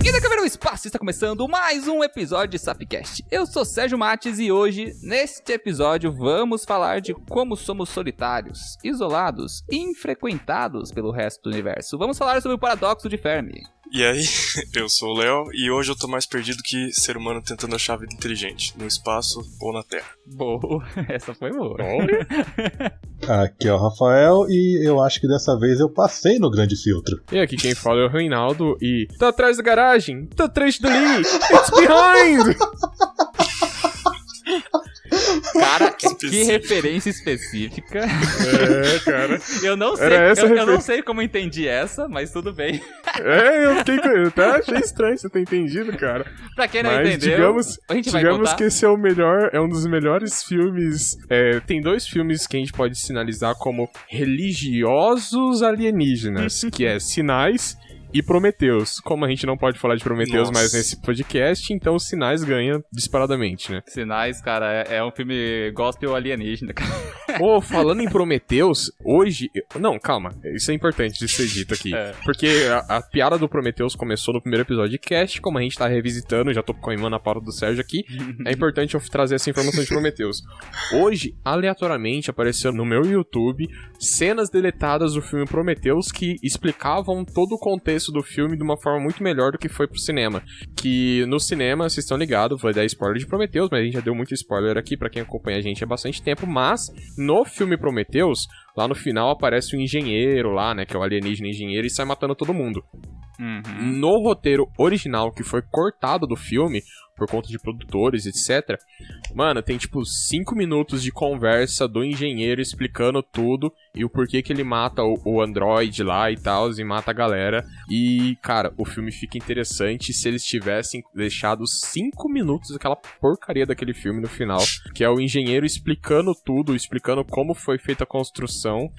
E daqui a espaço está começando mais um episódio de Sapcast. Eu sou Sérgio Mates e hoje, neste episódio, vamos falar de como somos solitários, isolados e infrequentados pelo resto do universo. Vamos falar sobre o paradoxo de Fermi. E aí, eu sou o Léo e hoje eu tô mais perdido que ser humano tentando achar a vida inteligente, no espaço ou na Terra. Boa, essa foi boa. Aqui é o Rafael e eu acho que dessa vez eu passei no grande filtro. E aqui quem fala é o Reinaldo e... Tá atrás da garagem, tá atrás dali, it's behind! Cara, que referência específica. É, cara. Eu não sei, eu não sei como entendi essa, mas tudo bem. Eu fiquei achei estranho você ter entendido, cara. Pra quem não mas entendeu, a gente vai digamos contar. Que esse é um dos melhores filmes. Tem dois filmes que a gente pode sinalizar como religiosos alienígenas, que é Sinais e Prometheus. Como a gente não pode falar de Prometheus mais nesse podcast, então Sinais ganha disparadamente, né? Sinais, cara, é um filme gospel alienígena, cara. Falando em Prometheus, hoje... Não, calma, isso é importante de ser dito aqui. Porque a piada do Prometheus começou no primeiro episódio de cast, como a gente tá revisitando, já tô coimando a pauta do Sérgio aqui, é importante eu trazer essa informação de Prometheus. Hoje, aleatoriamente, apareceu no meu YouTube cenas deletadas do filme Prometheus que explicavam todo o contexto do filme de uma forma muito melhor do que foi pro cinema. Que no cinema, vocês estão ligados, vai dar spoiler de Prometheus, mas a gente já deu muito spoiler aqui pra quem acompanha a gente há bastante tempo, mas no filme Prometheus, lá no final aparece um engenheiro lá, né, que é o alienígena engenheiro e sai matando todo mundo. No roteiro original, que foi cortado do filme por conta de produtores, etc. Mano, tem tipo 5 minutos de conversa do engenheiro explicando tudo e o porquê que ele mata o androide lá e tal, e mata a galera. E, cara, o filme fica interessante se eles tivessem deixado 5 minutos daquela porcaria daquele filme no final, que é o engenheiro explicando tudo, explicando como foi feita a construção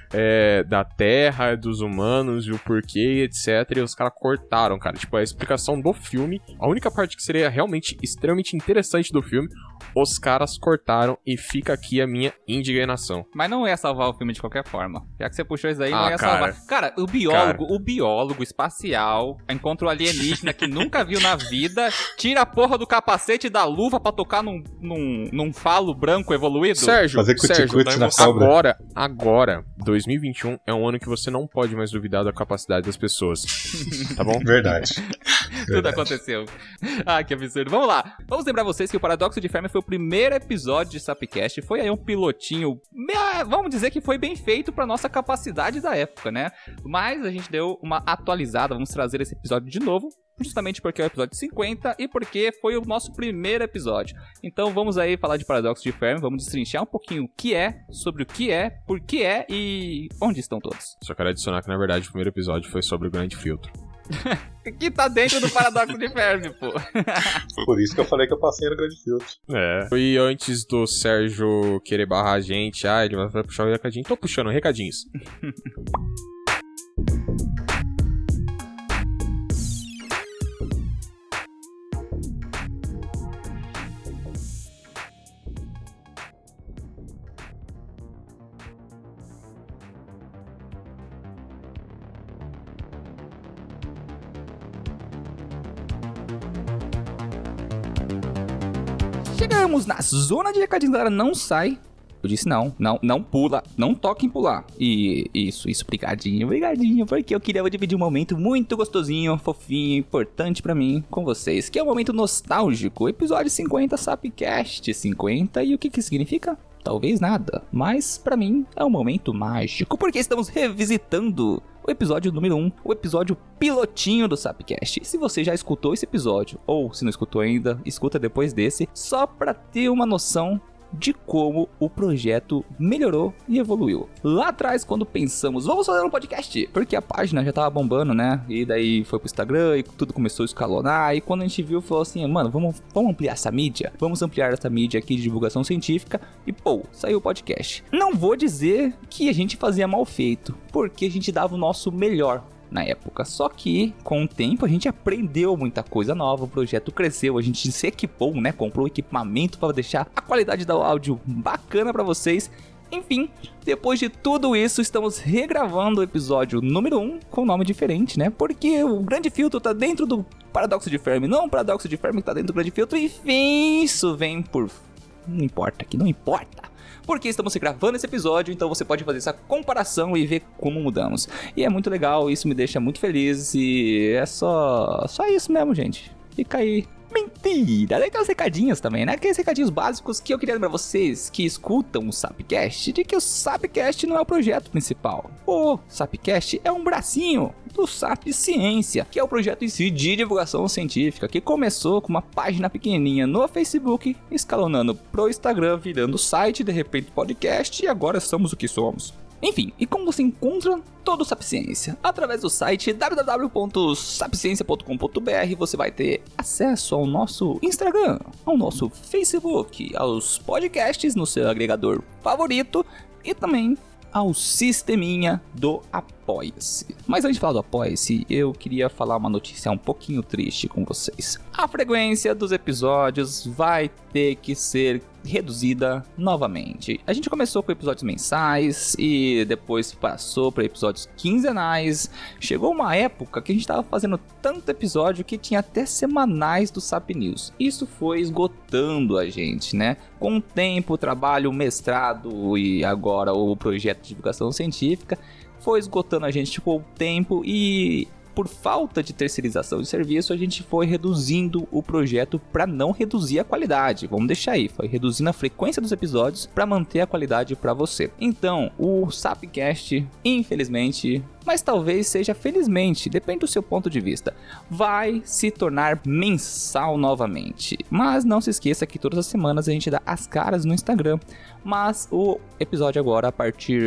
da Terra, dos humanos e o porquê, etc. E os caras cortaram, cara. Tipo, a explicação do filme, a única parte que seria realmente extremamente interessante do filme, os caras cortaram e fica aqui a minha indignação. Mas não ia salvar o filme de qualquer forma. Já que você puxou isso aí, não ia salvar. Cara, o biólogo espacial encontra o alienígena que nunca viu na vida, tira a porra do capacete e da luva pra tocar num falo branco evoluído. Sérgio, fazer cuticute na cobra. Agora, 2021 é um ano que você não pode mais duvidar da capacidade das pessoas. Tá bom? Verdade. Tudo aconteceu. Ah, que absurdo. Vamos lá. Vamos lembrar vocês que o Paradoxo de Fermi foi o primeiro episódio de Sapcast. Foi aí um pilotinho, vamos dizer que foi bem feito pra nossa capacidade da época, né? Mas a gente deu uma atualizada. Vamos trazer esse episódio de novo, justamente porque é o episódio 50 e porque foi o nosso primeiro episódio. Então vamos aí falar de Paradoxo de Fermi, vamos destrinchar um pouquinho o que é, sobre o que é, por que é e onde estão todos. Só quero adicionar que, na verdade, o primeiro episódio foi sobre o grande filtro. Que tá dentro do Paradoxo de Fermi, pô. Por isso que eu falei que eu passei no grande filtro. E antes do Sérgio querer barrar a gente, ele vai puxar o recadinho. Tô puxando recadinhos. Chegamos na zona de recadinhos, galera, não sai. Eu disse não pula, não toque em pular. E isso, brigadinho, porque eu queria dividir um momento muito gostosinho, fofinho, importante pra mim com vocês, que é um momento nostálgico, episódio 50, Sapcast 50, e o que significa? Talvez nada, mas pra mim é um momento mágico, porque estamos revisitando o episódio número 1, o episódio pilotinho do Sapcast. Se você já escutou esse episódio, ou se não escutou ainda, escuta depois desse, só pra ter uma noção de como o projeto melhorou e evoluiu. Lá atrás, quando pensamos, vamos fazer um podcast, porque a página já tava bombando, né? E daí foi pro Instagram e tudo começou a escalonar. E quando a gente viu, falou assim, mano, vamos ampliar essa mídia? Vamos ampliar essa mídia aqui de divulgação científica. E saiu o podcast. Não vou dizer que a gente fazia mal feito, porque a gente dava o nosso melhor na época. Só que, com o tempo, a gente aprendeu muita coisa nova, o projeto cresceu, a gente se equipou, né? Comprou equipamento para deixar a qualidade do áudio bacana para vocês. Enfim, depois de tudo isso, estamos regravando o episódio número 1 com nome diferente, né? Porque o Grande Filtro tá dentro do Paradoxo de Fermi, não o Paradoxo de Fermi que tá dentro do Grande Filtro. Enfim, isso vem por... Não importa aqui, não importa. Porque estamos gravando esse episódio, então você pode fazer essa comparação e ver como mudamos. E é muito legal, isso me deixa muito feliz e é só isso mesmo, gente. Fica aí. Mentira! Daí tem os recadinhos também, né? Aqueles recadinhos básicos que eu queria lembrar vocês que escutam o Sapcast de que o Sapcast não é o projeto principal. O Sapcast é um bracinho do Sap Ciência, que é o projeto em si de divulgação científica, que começou com uma página pequenininha no Facebook, escalonando pro Instagram, virando site, de repente podcast, e agora somos o que somos. Enfim, e como você encontra todo o Sapciência? Através do site www.sapciencia.com.br você vai ter acesso ao nosso Instagram, ao nosso Facebook, aos podcasts no seu agregador favorito e também ao sisteminha do Apoia-se. Mas antes de falar do Apoia-se, eu queria falar uma notícia um pouquinho triste com vocês. A frequência dos episódios vai ter que ser reduzida novamente. A gente começou com episódios mensais e depois passou para episódios quinzenais. Chegou uma época que a gente estava fazendo tanto episódio que tinha até semanais do Sap News. Isso foi esgotando a gente, né? Com o tempo, o trabalho, o mestrado e agora o projeto de divulgação científica foi esgotando a gente com o tempo e... Por falta de terceirização de serviço, a gente foi reduzindo o projeto para não reduzir a qualidade. Vamos deixar aí, foi reduzindo a frequência dos episódios para manter a qualidade para você. Então, o Sapcast, infelizmente, mas talvez seja felizmente, depende do seu ponto de vista, vai se tornar mensal novamente. Mas não se esqueça que todas as semanas a gente dá as caras no Instagram. Mas o episódio agora, a partir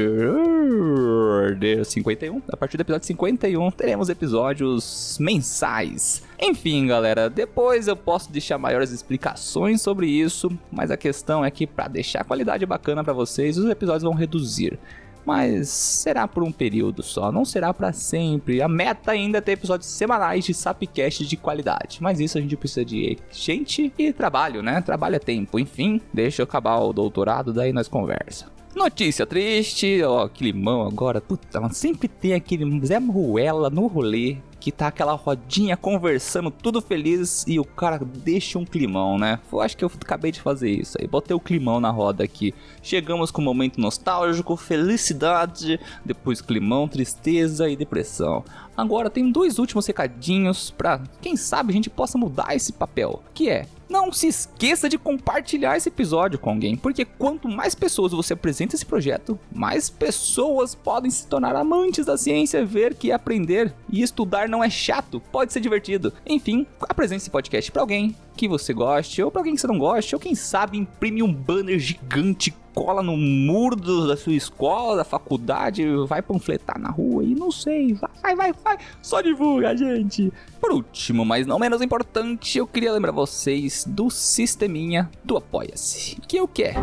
do episódio 51, teremos episódios mensais. Enfim, galera, depois eu posso deixar maiores explicações sobre isso, mas a questão é que para deixar a qualidade bacana para vocês, os episódios vão reduzir. Mas será por um período só, não será para sempre. A meta ainda é ter episódios semanais de Sapcast de qualidade. Mas isso a gente precisa de gente e trabalho, né? Trabalho é tempo. Enfim, deixa eu acabar o doutorado, daí nós conversa. Notícia triste, ó, climão agora. Puta, mas sempre tem aquele Zé Ruela no rolê que tá aquela rodinha conversando, tudo feliz, e o cara deixa um climão, né? Eu acho que eu acabei de fazer isso aí, botei o climão na roda aqui. Chegamos com um momento nostálgico, felicidade, depois climão, tristeza e depressão. Agora tem dois últimos recadinhos pra, quem sabe, a gente possa mudar esse papel, que é: não se esqueça de compartilhar esse episódio com alguém, porque quanto mais pessoas você apresenta esse projeto, mais pessoas podem se tornar amantes da ciência, ver que aprender e estudar não é chato, pode ser divertido. Enfim, apresente esse podcast pra alguém que você goste, ou pra alguém que você não goste, ou quem sabe imprime um banner gigante, cola no muro da sua escola, da faculdade, vai panfletar na rua e não sei, vai, só divulga, gente. Por último, mas não menos importante, eu queria lembrar vocês do sisteminha do Apoia-se. Que é o que é?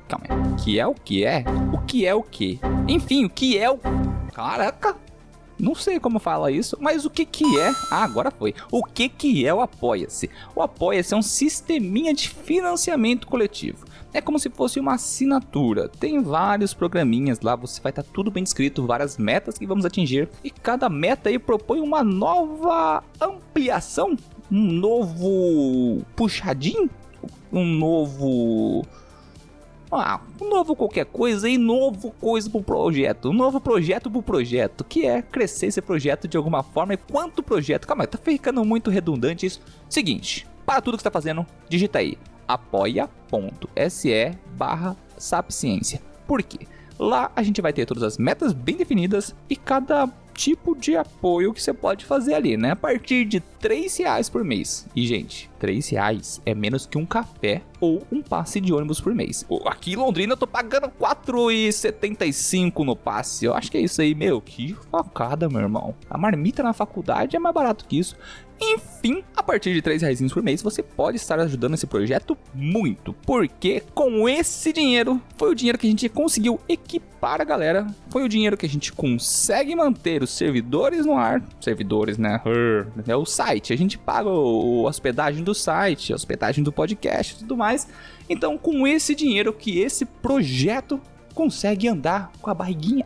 Calma aí. Que é o que é? O que é o que? Enfim, o que é o... Caraca! Não sei como fala isso, mas o que é? Ah, agora foi. O que é o Apoia-se? O Apoia-se é um sisteminha de financiamento coletivo. É como se fosse uma assinatura. Tem vários programinhas lá, você vai estar tudo bem descrito, várias metas que vamos atingir. E cada meta aí propõe uma nova ampliação, um novo puxadinho, um novo qualquer coisa e novo coisa pro projeto. Um novo projeto pro projeto, que é crescer esse projeto de alguma forma. E quanto projeto? Calma aí, tá ficando muito redundante isso. Seguinte, para tudo que você tá fazendo, digita aí apoia.se/sapciência. Por quê? Lá a gente vai ter todas as metas bem definidas e cada tipo de apoio que você pode fazer ali, né? A partir de R$3 por mês. E, gente, R$3 é menos que um café ou um passe de ônibus por mês. Aqui em Londrina eu tô pagando R$4,75 no passe. Eu acho que é isso aí, meu. Que facada, meu irmão. A marmita na faculdade é mais barato que isso. Enfim, a partir de R$3 por mês você pode estar ajudando esse projeto muito, porque com esse dinheiro, foi o dinheiro que a gente conseguiu equipar a galera, foi o dinheiro que a gente consegue manter os servidores no ar, servidores, né, é o site, a gente paga a hospedagem do site, a hospedagem do podcast e tudo mais. Então com esse dinheiro que esse projeto consegue andar com a barriguinha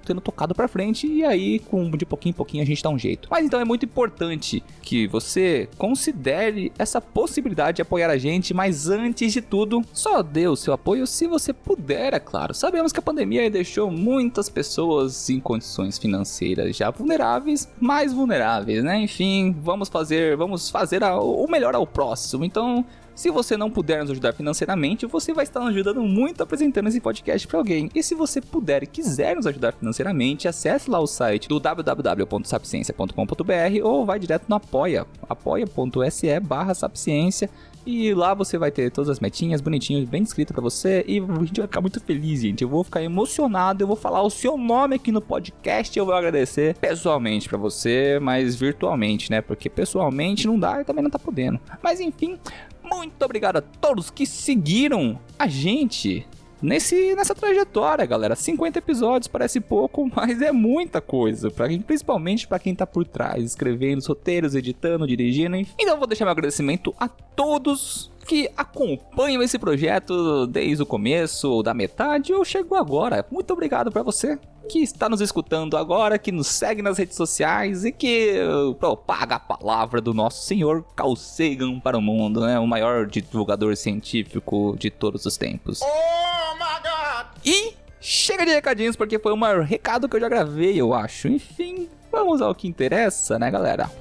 sendo tocado pra frente, e aí de pouquinho em pouquinho a gente dá um jeito. Mas então é muito importante que você considere essa possibilidade de apoiar a gente, mas antes de tudo, só dê o seu apoio se você puder, é claro. Sabemos que a pandemia deixou muitas pessoas em condições financeiras já vulneráveis, mais vulneráveis, né? Enfim, vamos fazer o melhor ao próximo. Então, se você não puder nos ajudar financeiramente, você vai estar nos ajudando muito apresentando esse podcast para alguém. E se você puder e quiser nos ajudar financeiramente, acesse lá o site do www.sapciência.com.br ou vai direto no apoia.se/sapciência. E lá você vai ter todas as metinhas bonitinhas, bem escritas pra você. E a gente vai ficar muito feliz, gente. Eu vou ficar emocionado, eu vou falar o seu nome aqui no podcast. Eu vou agradecer pessoalmente pra você, mas virtualmente, né? Porque pessoalmente não dá e também não tá podendo. Mas enfim, muito obrigado a todos que seguiram a gente nessa trajetória, galera. 50 episódios parece pouco, mas é muita coisa, principalmente pra quem tá por trás, escrevendo os roteiros, editando, dirigindo, enfim. Então eu vou deixar meu agradecimento a todos que acompanham esse projeto desde o começo, ou da metade, ou chegou agora. Muito obrigado pra você que está nos escutando agora, que nos segue nas redes sociais e que propaga a palavra do nosso senhor Carl Sagan para o mundo, né? O maior divulgador científico de todos os tempos. Oh my God! E chega de recadinhos, porque foi o maior recado que eu já gravei, eu acho. Enfim, vamos ao que interessa, né, galera?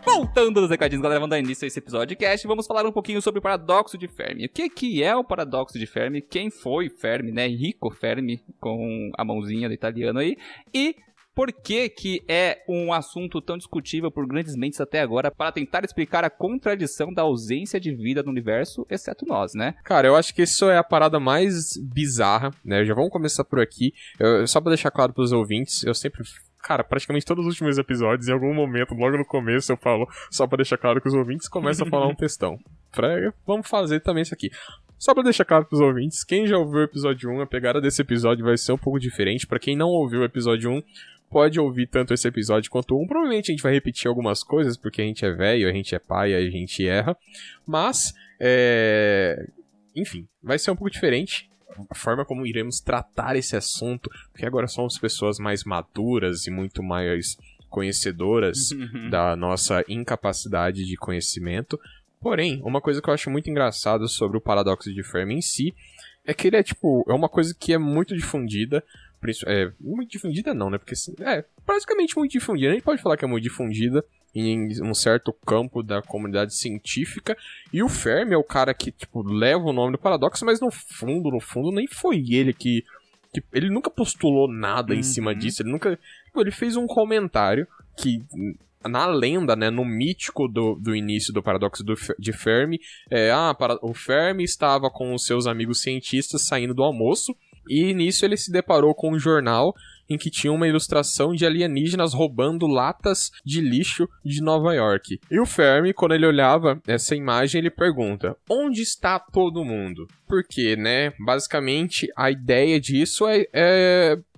Voltando nos recadinhos, galera, vamos dar início a esse episódio de cast. Vamos falar um pouquinho sobre o paradoxo de Fermi. O que é o paradoxo de Fermi? Quem foi Fermi, né? Enrico Fermi, com a mãozinha do italiano aí. E por que é um assunto tão discutível por grandes mentes até agora, para tentar explicar a contradição da ausência de vida no universo, exceto nós, né? Cara, eu acho que isso é a parada mais bizarra, né? Já vamos começar por aqui. Só pra deixar claro pros ouvintes, eu sempre... Cara, praticamente todos os últimos episódios, em algum momento, logo no começo, eu falo, só pra deixar claro que os ouvintes começam a falar um textão. Vamos fazer também isso aqui. Só pra deixar claro pros ouvintes, quem já ouviu o episódio 1, a pegada desse episódio vai ser um pouco diferente. Pra quem não ouviu o episódio 1, pode ouvir tanto esse episódio quanto o 1. Provavelmente a gente vai repetir algumas coisas, porque a gente é velho, a gente é pai, a gente erra. Mas, enfim, vai ser um pouco diferente a forma como iremos tratar esse assunto, porque agora somos pessoas mais maduras e muito mais conhecedoras da nossa incapacidade de conhecimento. Porém, uma coisa que eu acho muito engraçada sobre o paradoxo de Fermi em si é que ele é uma coisa que é muito difundida. Muito difundida não, né? Porque praticamente muito difundida. A gente pode falar que é muito difundida em um certo campo da comunidade científica. E o Fermi é o cara que, leva o nome do paradoxo, mas no fundo, nem foi ele que ele nunca postulou nada em cima disso. Ele nunca... ele fez um comentário que... na lenda, né, no mítico do início do paradoxo de Fermi, o Fermi estava com os seus amigos cientistas saindo do almoço, e nisso ele se deparou com um jornal em que tinha uma ilustração de alienígenas roubando latas de lixo de Nova York. E o Fermi, quando ele olhava essa imagem, ele pergunta: onde está todo mundo? Porque, né, basicamente a ideia disso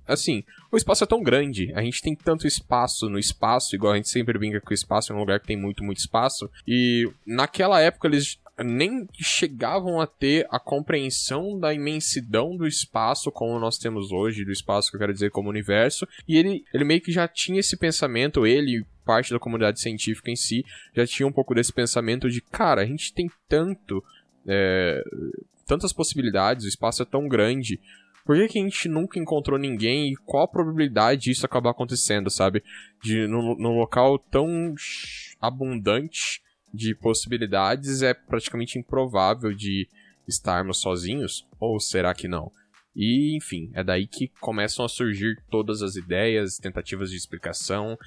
assim, o espaço é tão grande, a gente tem tanto espaço no espaço, igual a gente sempre brinca que o espaço é um lugar que tem muito, muito espaço, e naquela época eles nem chegavam a ter a compreensão da imensidão do espaço como nós temos hoje, do espaço que eu quero dizer como universo, e ele meio que já tinha esse pensamento, ele, parte da comunidade científica em si, já tinha um pouco desse pensamento de, cara, a gente tem tantas possibilidades, o espaço é tão grande, por que a gente nunca encontrou ninguém e qual a probabilidade disso acabar acontecendo, sabe? Num local tão abundante de possibilidades, é praticamente improvável de estarmos sozinhos? Ou será que não? E, enfim, é daí que começam a surgir todas as ideias, tentativas de explicação,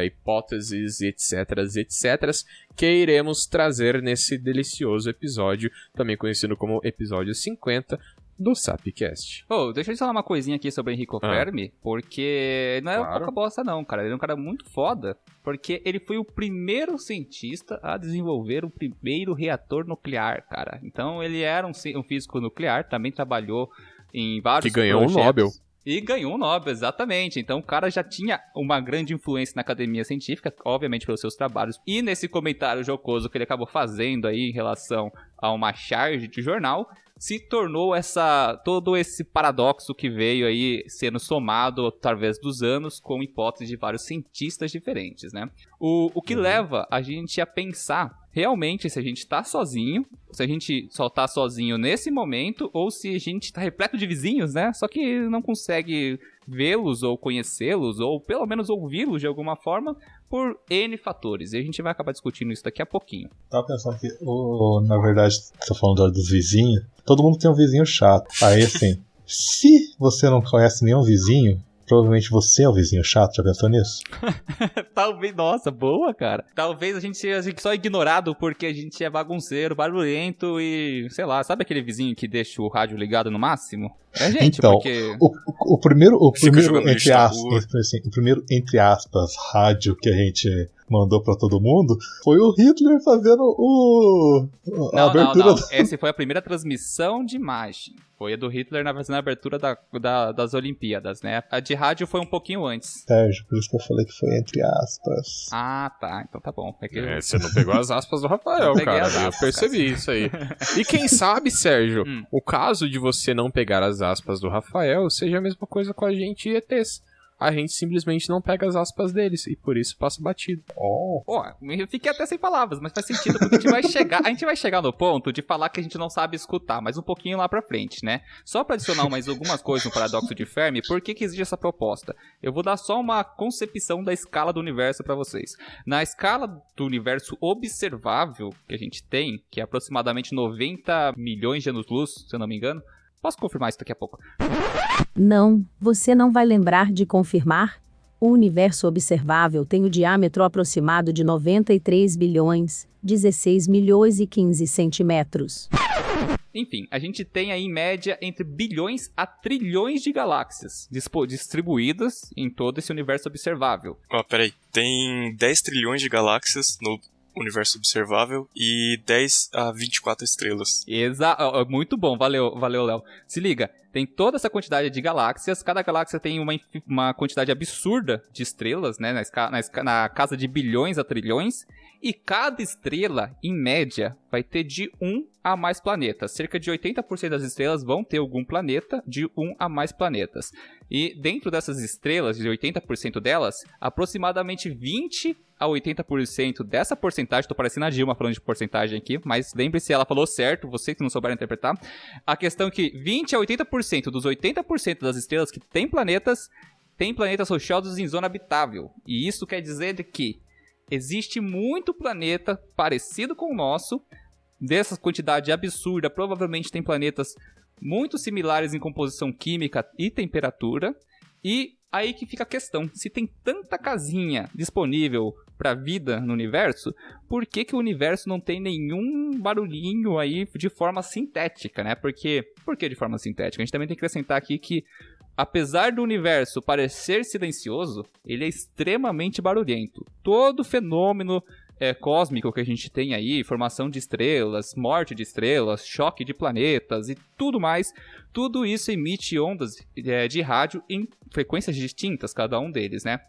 hipóteses, etc, que iremos trazer nesse delicioso episódio, também conhecido como episódio 50, do Sapcast. Deixa eu falar uma coisinha aqui sobre Enrico Fermi, porque não é pouca bosta não, cara. Ele é um cara muito foda, porque ele foi o primeiro cientista a desenvolver o primeiro reator nuclear, cara. Então ele era um físico nuclear, também trabalhou em vários projetos. Que ganhou o Nobel. E ganhou um Nobel, exatamente. Então o cara já tinha uma grande influência na academia científica, obviamente pelos seus trabalhos. E nesse comentário jocoso que ele acabou fazendo aí em relação a uma charge de jornal, se tornou todo esse paradoxo que veio aí sendo somado através dos anos com hipóteses de vários cientistas diferentes, né? O que leva a gente a pensar realmente se a gente tá sozinho, se a gente só tá sozinho nesse momento, ou se a gente tá repleto de vizinhos, né? Só que não consegue vê-los ou conhecê-los, ou pelo menos ouvi-los de alguma forma, por N fatores. E a gente vai acabar discutindo isso daqui a pouquinho. Tava pensando que, na verdade, você tá falando dos vizinhos, todo mundo tem um vizinho chato. Aí, assim, se você não conhece nenhum vizinho, provavelmente você é o vizinho chato, já pensou nisso? Talvez, nossa, boa, cara. Talvez a gente seja só ignorado porque a gente é bagunceiro, barulhento e, sei lá, sabe aquele vizinho que deixa o rádio ligado no máximo? É a gente, então, porque... o primeiro entre aspas, assim, o primeiro, entre aspas, rádio que a gente mandou pra todo mundo foi o Hitler fazendo a abertura. Não. Essa foi a primeira transmissão de imagem. Foi a do Hitler na abertura das Olimpíadas, né? A de rádio foi um pouquinho antes. Sérgio, por isso que eu falei que foi entre aspas. Ah, tá. Então tá bom. Você não pegou as aspas do Rafael, cara. Eu percebi isso aí. E quem sabe, Sérgio, o caso de você não pegar as aspas do Rafael seja a mesma coisa com a gente e ETs. A gente simplesmente não pega as aspas deles e por isso passa batido. Eu fiquei até sem palavras, mas faz sentido porque a gente vai chegar no ponto de falar que a gente não sabe escutar, mas um pouquinho lá pra frente, né? Só pra adicionar mais algumas coisas no paradoxo de Fermi, por que existe essa proposta? Eu vou dar só uma concepção da escala do universo pra vocês. Na escala do universo observável que a gente tem, que é aproximadamente 90 milhões de anos-luz, se eu não me engano, posso confirmar isso daqui a pouco? Não, você não vai lembrar de confirmar? O universo observável tem o diâmetro aproximado de 93 bilhões, 16 milhões e 15 centímetros. Enfim, a gente tem aí em média entre bilhões a trilhões de galáxias distribuídas em todo esse universo observável. Peraí, tem 10 trilhões de galáxias no universo observável e 10 a 24 estrelas. Exato, muito bom, valeu, Léo. Se liga, tem toda essa quantidade de galáxias, cada galáxia tem uma quantidade absurda de estrelas, né, na casa de bilhões a trilhões, e cada estrela, em média, vai ter de 1 a mais planetas. Cerca de 80% das estrelas vão ter algum planeta de 1 a mais planetas. E dentro dessas estrelas, de 80% delas, aproximadamente 20 a 80% dessa porcentagem, tô parecendo a Dilma falando de porcentagem aqui, mas lembre-se, ela falou certo, você que não souber interpretar. A questão é que 20 a 80% dos 80% das estrelas que têm planetas rochosos em zona habitável. E isso quer dizer que existe muito planeta parecido com o nosso, dessa quantidade absurda, provavelmente tem planetas muito similares em composição química e temperatura, e aí que fica a questão, se tem tanta casinha disponível para vida no universo, por que o universo não tem nenhum barulhinho aí de forma sintética, né? Por que de forma sintética? A gente também tem que acrescentar aqui que, apesar do universo parecer silencioso, ele é extremamente barulhento. Todo fenômeno cósmico que a gente tem aí, formação de estrelas, morte de estrelas, choque de planetas e tudo mais, tudo isso emite ondas de rádio em frequências distintas, cada um deles, né?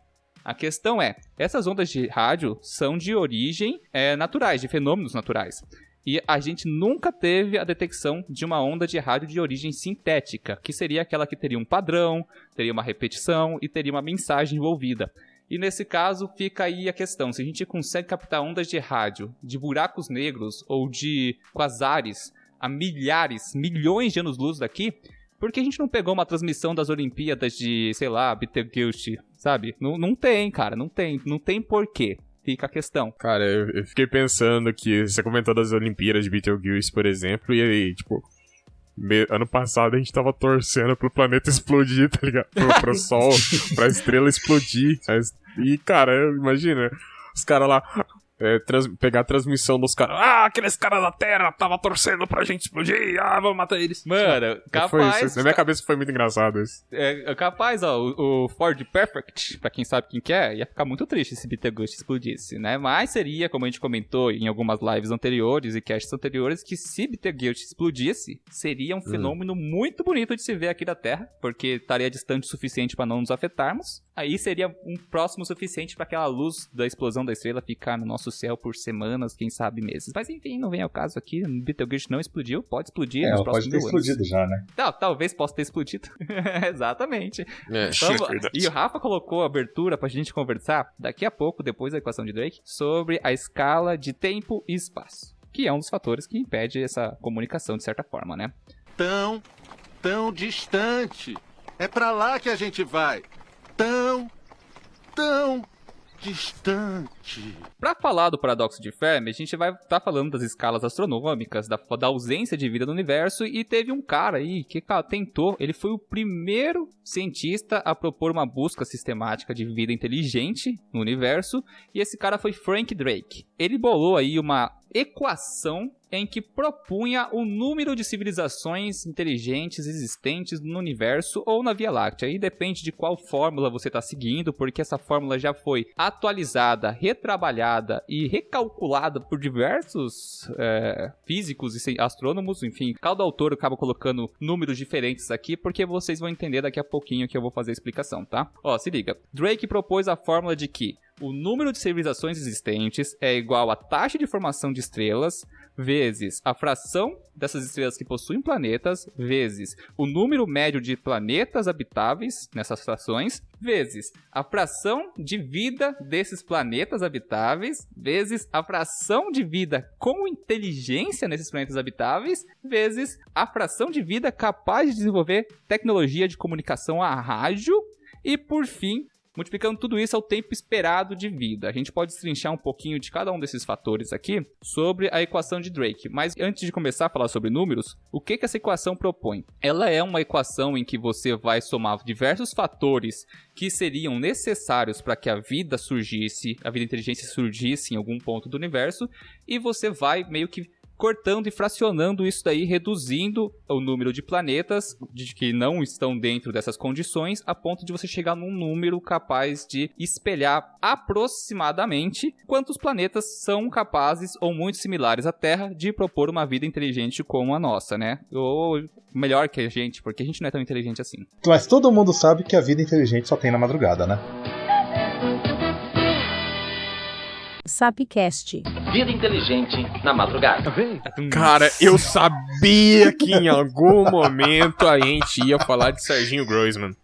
A questão é, essas ondas de rádio são de origem naturais, de fenômenos naturais. E a gente nunca teve a detecção de uma onda de rádio de origem sintética, que seria aquela que teria um padrão, teria uma repetição e teria uma mensagem envolvida. E nesse caso fica aí a questão, se a gente consegue captar ondas de rádio de buracos negros ou de quasares a milhões de anos-luz daqui, por que a gente não pegou uma transmissão das Olimpíadas de, sei lá, Betelgeuse, sabe? Não tem, cara, não tem porquê. Fica a questão. Cara, eu fiquei pensando que você comentou das Olimpíadas de Betelgeuse, por exemplo, e aí, tipo, ano passado a gente tava torcendo pro planeta explodir, tá ligado? Pro Sol, pra estrela explodir. E, cara, imagina, os caras lá, pegar a transmissão dos caras. Aqueles caras da Terra tava torcendo pra gente explodir. Vamos matar eles. Mano, capaz... Foi isso. Na minha cabeça foi muito engraçado isso. Capaz, ó, o Ford Perfect, pra quem sabe quem que é, ia ficar muito triste se Betelgeuse explodisse, né? Mas seria, como a gente comentou em algumas lives anteriores e casts anteriores, que se Betelgeuse explodisse, seria um fenômeno muito bonito de se ver aqui da Terra, porque estaria distante o suficiente pra não nos afetarmos. Aí seria um próximo o suficiente pra aquela luz da explosão da estrela ficar no nosso céu por semanas, quem sabe meses. Mas enfim, não vem ao caso aqui. Betelgeuse não explodiu, pode explodir nos próximos anos. Pode ter explodido já, né? Talvez possa ter explodido. Exatamente. Então, e o Rafa colocou a abertura pra gente conversar daqui a pouco, depois da equação de Drake, sobre a escala de tempo e espaço, que é um dos fatores que impede essa comunicação de certa forma, né? Tão distante. É pra lá que a gente vai. Tão distante. Para falar do paradoxo de Fermi, a gente vai estar falando das escalas astronômicas, da ausência de vida no universo, e teve um cara aí que tentou, ele foi o primeiro cientista a propor uma busca sistemática de vida inteligente no universo, e esse cara foi Frank Drake. Ele bolou aí uma equação em que propunha o número de civilizações inteligentes existentes no universo ou na Via Láctea. Aí depende de qual fórmula você está seguindo, porque essa fórmula já foi atualizada, retrabalhada e recalculada por diversos físicos e astrônomos. Enfim, cada autor acaba colocando números diferentes aqui, porque vocês vão entender daqui a pouquinho que eu vou fazer a explicação, tá? Ó, se liga. Drake propôs a fórmula de que o número de civilizações existentes é igual à taxa de formação de estrelas vezes a fração dessas estrelas que possuem planetas, vezes o número médio de planetas habitáveis nessas frações, vezes a fração de vida desses planetas habitáveis, vezes a fração de vida com inteligência nesses planetas habitáveis, vezes a fração de vida capaz de desenvolver tecnologia de comunicação a rádio e, por fim, multiplicando tudo isso ao tempo esperado de vida. A gente pode destrinchar um pouquinho de cada um desses fatores aqui sobre a equação de Drake. Mas antes de começar a falar sobre números, o que essa equação propõe? Ela é uma equação em que você vai somar diversos fatores que seriam necessários para que a vida surgisse, a vida inteligente surgisse em algum ponto do universo, e você vai meio que cortando e fracionando isso daí, reduzindo o número de planetas que não estão dentro dessas condições, a ponto de você chegar num número capaz de espelhar aproximadamente quantos planetas são capazes, ou muito similares à Terra, de propor uma vida inteligente como a nossa, né? Ou melhor que a gente, porque a gente não é tão inteligente assim. Mas todo mundo sabe que a vida inteligente só tem na madrugada, né? Sapcast. Vida inteligente na madrugada. Cara, eu sabia que em algum momento a gente ia falar de Serginho Groisman.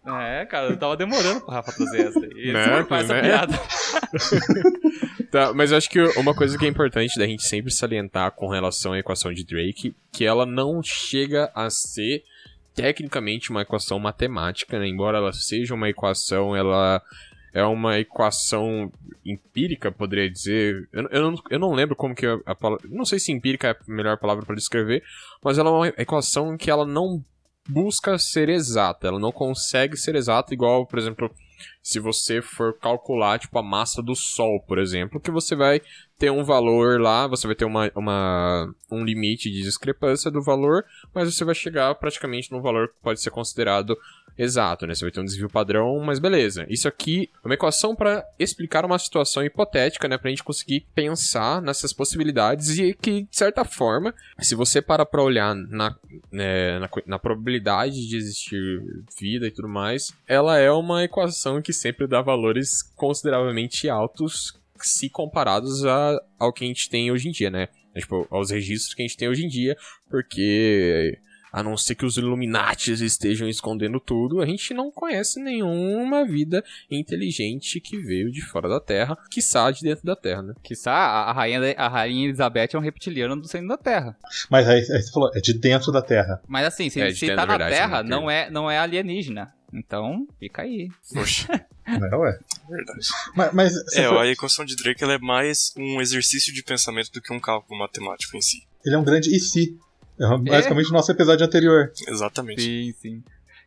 Cara, eu tava demorando pro Rafa trazer essa aí. Né? Faz essa piada. Tá, mas eu acho que uma coisa que é importante da gente sempre salientar com relação à equação de Drake, que ela não chega a ser tecnicamente uma equação matemática, né? Embora ela seja uma equação, ela é uma equação empírica, poderia dizer. Eu não lembro como que a palavra... Não sei se empírica é a melhor palavra para descrever, mas ela é uma equação que ela não busca ser exata. Ela não consegue ser exata igual, por exemplo, se você for calcular tipo, a massa do Sol, por exemplo, que você vai ter um valor lá, você vai ter um limite de discrepância do valor, mas você vai chegar praticamente num valor que pode ser considerado exato, né? Você vai ter um desvio padrão, mas beleza. Isso aqui é uma equação para explicar uma situação hipotética, né? Pra gente conseguir pensar nessas possibilidades e que, de certa forma, se você para olhar na probabilidade de existir vida e tudo mais, ela é uma equação que sempre dá valores consideravelmente altos se comparados ao que a gente tem hoje em dia, né? Tipo, aos registros que a gente tem hoje em dia, porque a não ser que os Illuminatis estejam escondendo tudo, a gente não conhece nenhuma vida inteligente que veio de fora da Terra, quiçá de dentro da Terra, né? Quiçá a rainha Elizabeth é um reptiliano do centro da Terra. Mas aí você falou, é de dentro da Terra. Mas assim, se tá na Terra, não é alienígena. Então, fica aí. Poxa. Ué. Verdade. Mas a equação de Drake ela é mais um exercício de pensamento do que um cálculo matemático em si. Ele é um grande e se. É basicamente o nosso episódio anterior. Exatamente. Sim.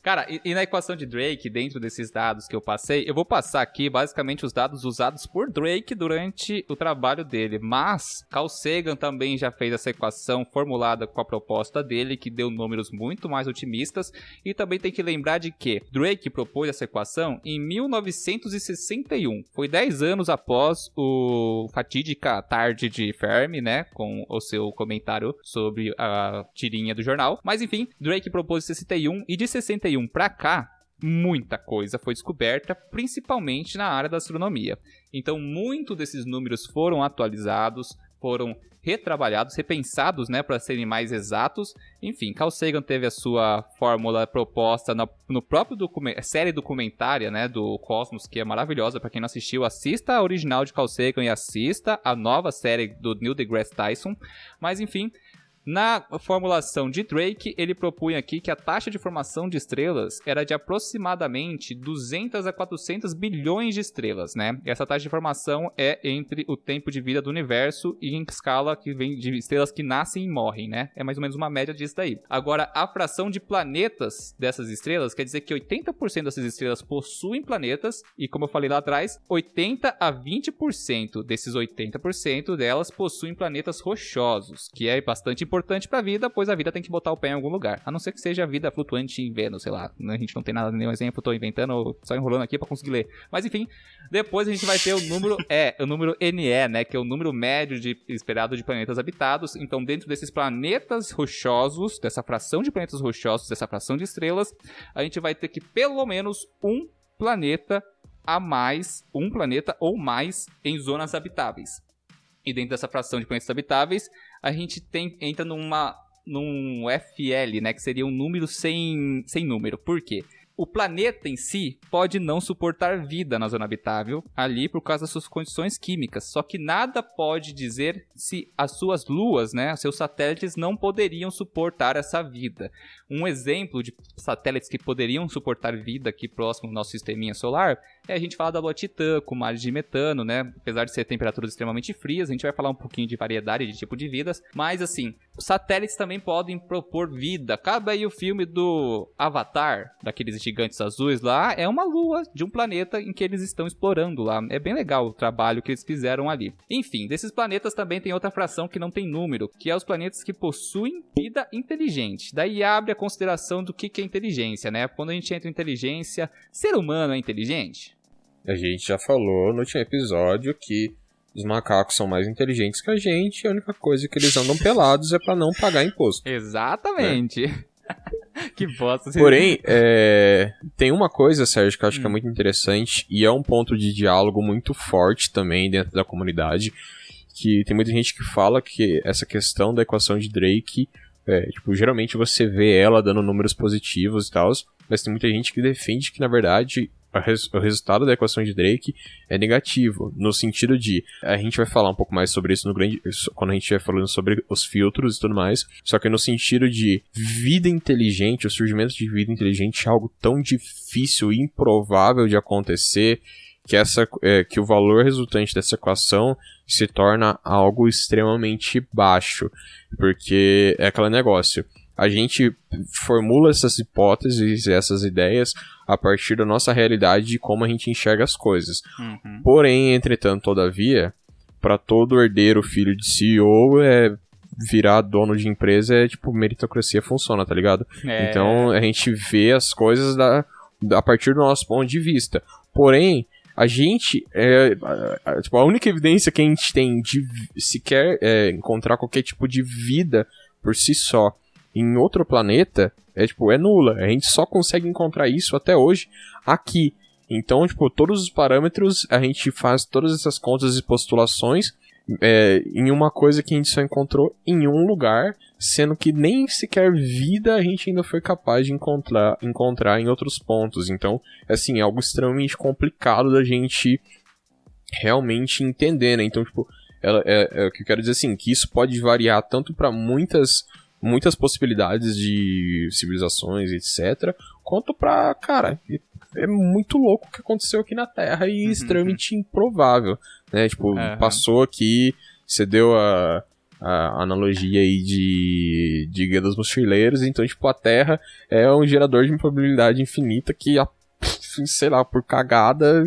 Cara, e na equação de Drake, dentro desses dados que eu passei, eu vou passar aqui basicamente os dados usados por Drake durante o trabalho dele, mas Carl Sagan também já fez essa equação formulada com a proposta dele, que deu números muito mais otimistas, e também tem que lembrar de que Drake propôs essa equação em 1961, foi 10 anos após o fatídica tarde de Fermi, né, com o seu comentário sobre a tirinha do jornal, mas enfim, Drake propôs em 61 e de 61 pra cá, muita coisa foi descoberta, principalmente na área da astronomia. Então, muito desses números foram atualizados, foram retrabalhados, repensados, né, para serem mais exatos. Enfim, Carl Sagan teve a sua fórmula proposta no próprio série documentária, né, do Cosmos, que é maravilhosa. Para quem não assistiu, assista a original de Carl Sagan e assista a nova série do Neil deGrasse Tyson. Mas, enfim, na formulação de Drake, ele propunha aqui que a taxa de formação de estrelas era de aproximadamente 200 a 400 bilhões de estrelas, né? Essa taxa de formação é entre o tempo de vida do universo e em escala que vem de estrelas que nascem e morrem, né? É mais ou menos uma média disso daí. Agora, a fração de planetas dessas estrelas quer dizer que 80% dessas estrelas possuem planetas e, como eu falei lá atrás, 80 a 20% desses 80% delas possuem planetas rochosos, que é bastante importante para a vida, pois a vida tem que botar o pé em algum lugar. A não ser que seja a vida flutuante em Vênus, sei lá. A gente não tem nada, nenhum exemplo, tô inventando, só enrolando aqui para conseguir ler. Mas enfim, depois a gente vai ter o número o número NE, né, que é o número médio esperado de planetas habitados. Então, dentro desses planetas rochosos, dessa fração de planetas rochosos, dessa fração de estrelas, a gente vai ter que pelo menos um planeta ou mais em zonas habitáveis. E dentro dessa fração de planetas habitáveis, a gente entra num FL, né, que seria um número sem número. Por quê? O planeta em si pode não suportar vida na zona habitável ali por causa das suas condições químicas. Só que nada pode dizer se as suas luas, né, seus satélites não poderiam suportar essa vida. Um exemplo de satélites que poderiam suportar vida aqui próximo do nosso sisteminha solar é a gente falar da lua Titã, com mares de metano, né? Apesar de ser temperaturas extremamente frias, a gente vai falar um pouquinho de variedade de tipo de vidas. Mas assim, satélites também podem propor vida. Acaba aí o filme do Avatar, daqueles gigantes azuis lá, é uma lua de um planeta em que eles estão explorando lá. É bem legal o trabalho que eles fizeram ali. Enfim, desses planetas também tem outra fração que não tem número, que é os planetas que possuem vida inteligente. Daí abre a consideração do que é inteligência, né? Quando a gente entra em inteligência, ser humano é inteligente? A gente já falou no último episódio que os macacos são mais inteligentes que a gente e a única coisa que eles andam pelados é pra não pagar imposto. Exatamente. Né? Que bosta. Porém, tem uma coisa, Sérgio, que eu acho que é muito interessante e é um ponto de diálogo muito forte também dentro da comunidade, que tem muita gente que fala que essa questão da equação de Drake, geralmente você vê ela dando números positivos e tal, mas tem muita gente que defende que, na verdade, o resultado da equação de Drake é negativo, no sentido de, a gente vai falar um pouco mais sobre isso quando a gente estiver falando sobre os filtros e tudo mais, só que no sentido de vida inteligente, o surgimento de vida inteligente é algo tão difícil e improvável de acontecer, que o valor resultante dessa equação se torna algo extremamente baixo, porque é aquele negócio. A gente formula essas hipóteses e essas ideias a partir da nossa realidade de como a gente enxerga as coisas. Uhum. Porém, entretanto, todavia, para todo herdeiro, filho de CEO, virar dono de empresa meritocracia funciona, tá ligado? Então, a gente vê as coisas a partir do nosso ponto de vista. Porém, a gente, a única evidência que a gente tem de sequer encontrar qualquer tipo de vida por si só em outro planeta é nula. A gente só consegue encontrar isso até hoje aqui. Então, todos os parâmetros, a gente faz todas essas contas e postulações em uma coisa que a gente só encontrou em um lugar, sendo que nem sequer vida a gente ainda foi capaz de encontrar em outros pontos. Então, é algo extremamente complicado da gente realmente entender, né? Então, o que eu quero dizer que isso pode variar tanto para muitas possibilidades de civilizações, etc., quanto pra, cara, é muito louco o que aconteceu aqui na Terra e extremamente improvável, né? Passou aqui, você deu a analogia aí de Guia dos Mochileiros. Então, tipo, a Terra é um gerador de probabilidade infinita que, sei lá, por cagada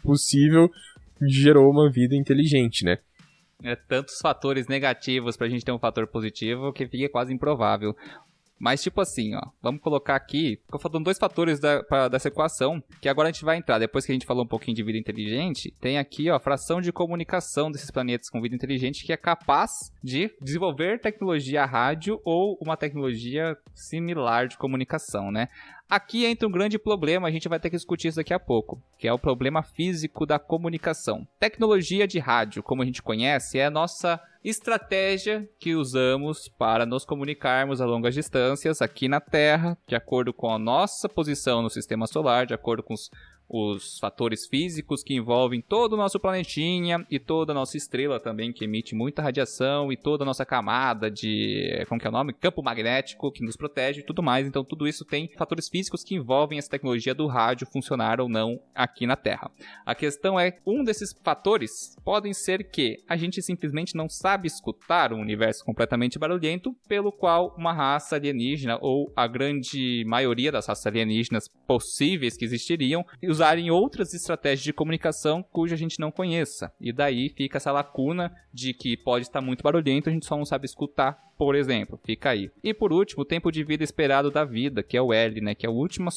possível, gerou uma vida inteligente, né? Tantos fatores negativos pra gente ter um fator positivo que fica quase improvável. Mas tipo assim, ó, vamos colocar aqui, ficou faltando 2 fatores dessa equação, que agora a gente vai entrar, depois que a gente falou um pouquinho de vida inteligente, tem aqui, ó, a fração de comunicação desses planetas com vida inteligente que é capaz de desenvolver tecnologia rádio ou uma tecnologia similar de comunicação, né? Aqui entra um grande problema, a gente vai ter que discutir isso daqui a pouco, que é o problema físico da comunicação. Tecnologia de rádio, como a gente conhece, é a nossa estratégia que usamos para nos comunicarmos a longas distâncias aqui na Terra, de acordo com a nossa posição no sistema solar, de acordo com os fatores físicos que envolvem todo o nosso planetinha e toda a nossa estrela também, que emite muita radiação, e toda a nossa camada de, como que é o nome? Campo magnético que nos protege e tudo mais. Então tudo isso tem fatores físicos que envolvem essa tecnologia do rádio funcionar ou não aqui na Terra. A questão é, um desses fatores podem ser que a gente simplesmente não sabe escutar um universo completamente barulhento, pelo qual uma raça alienígena, ou a grande maioria das raças alienígenas possíveis que existiriam, usarem outras estratégias de comunicação cuja a gente não conheça. E daí fica essa lacuna de que pode estar muito barulhento, a gente só não sabe escutar, por exemplo. Fica aí. E por último, o tempo de vida esperado da vida, que é o L, né? Que é a última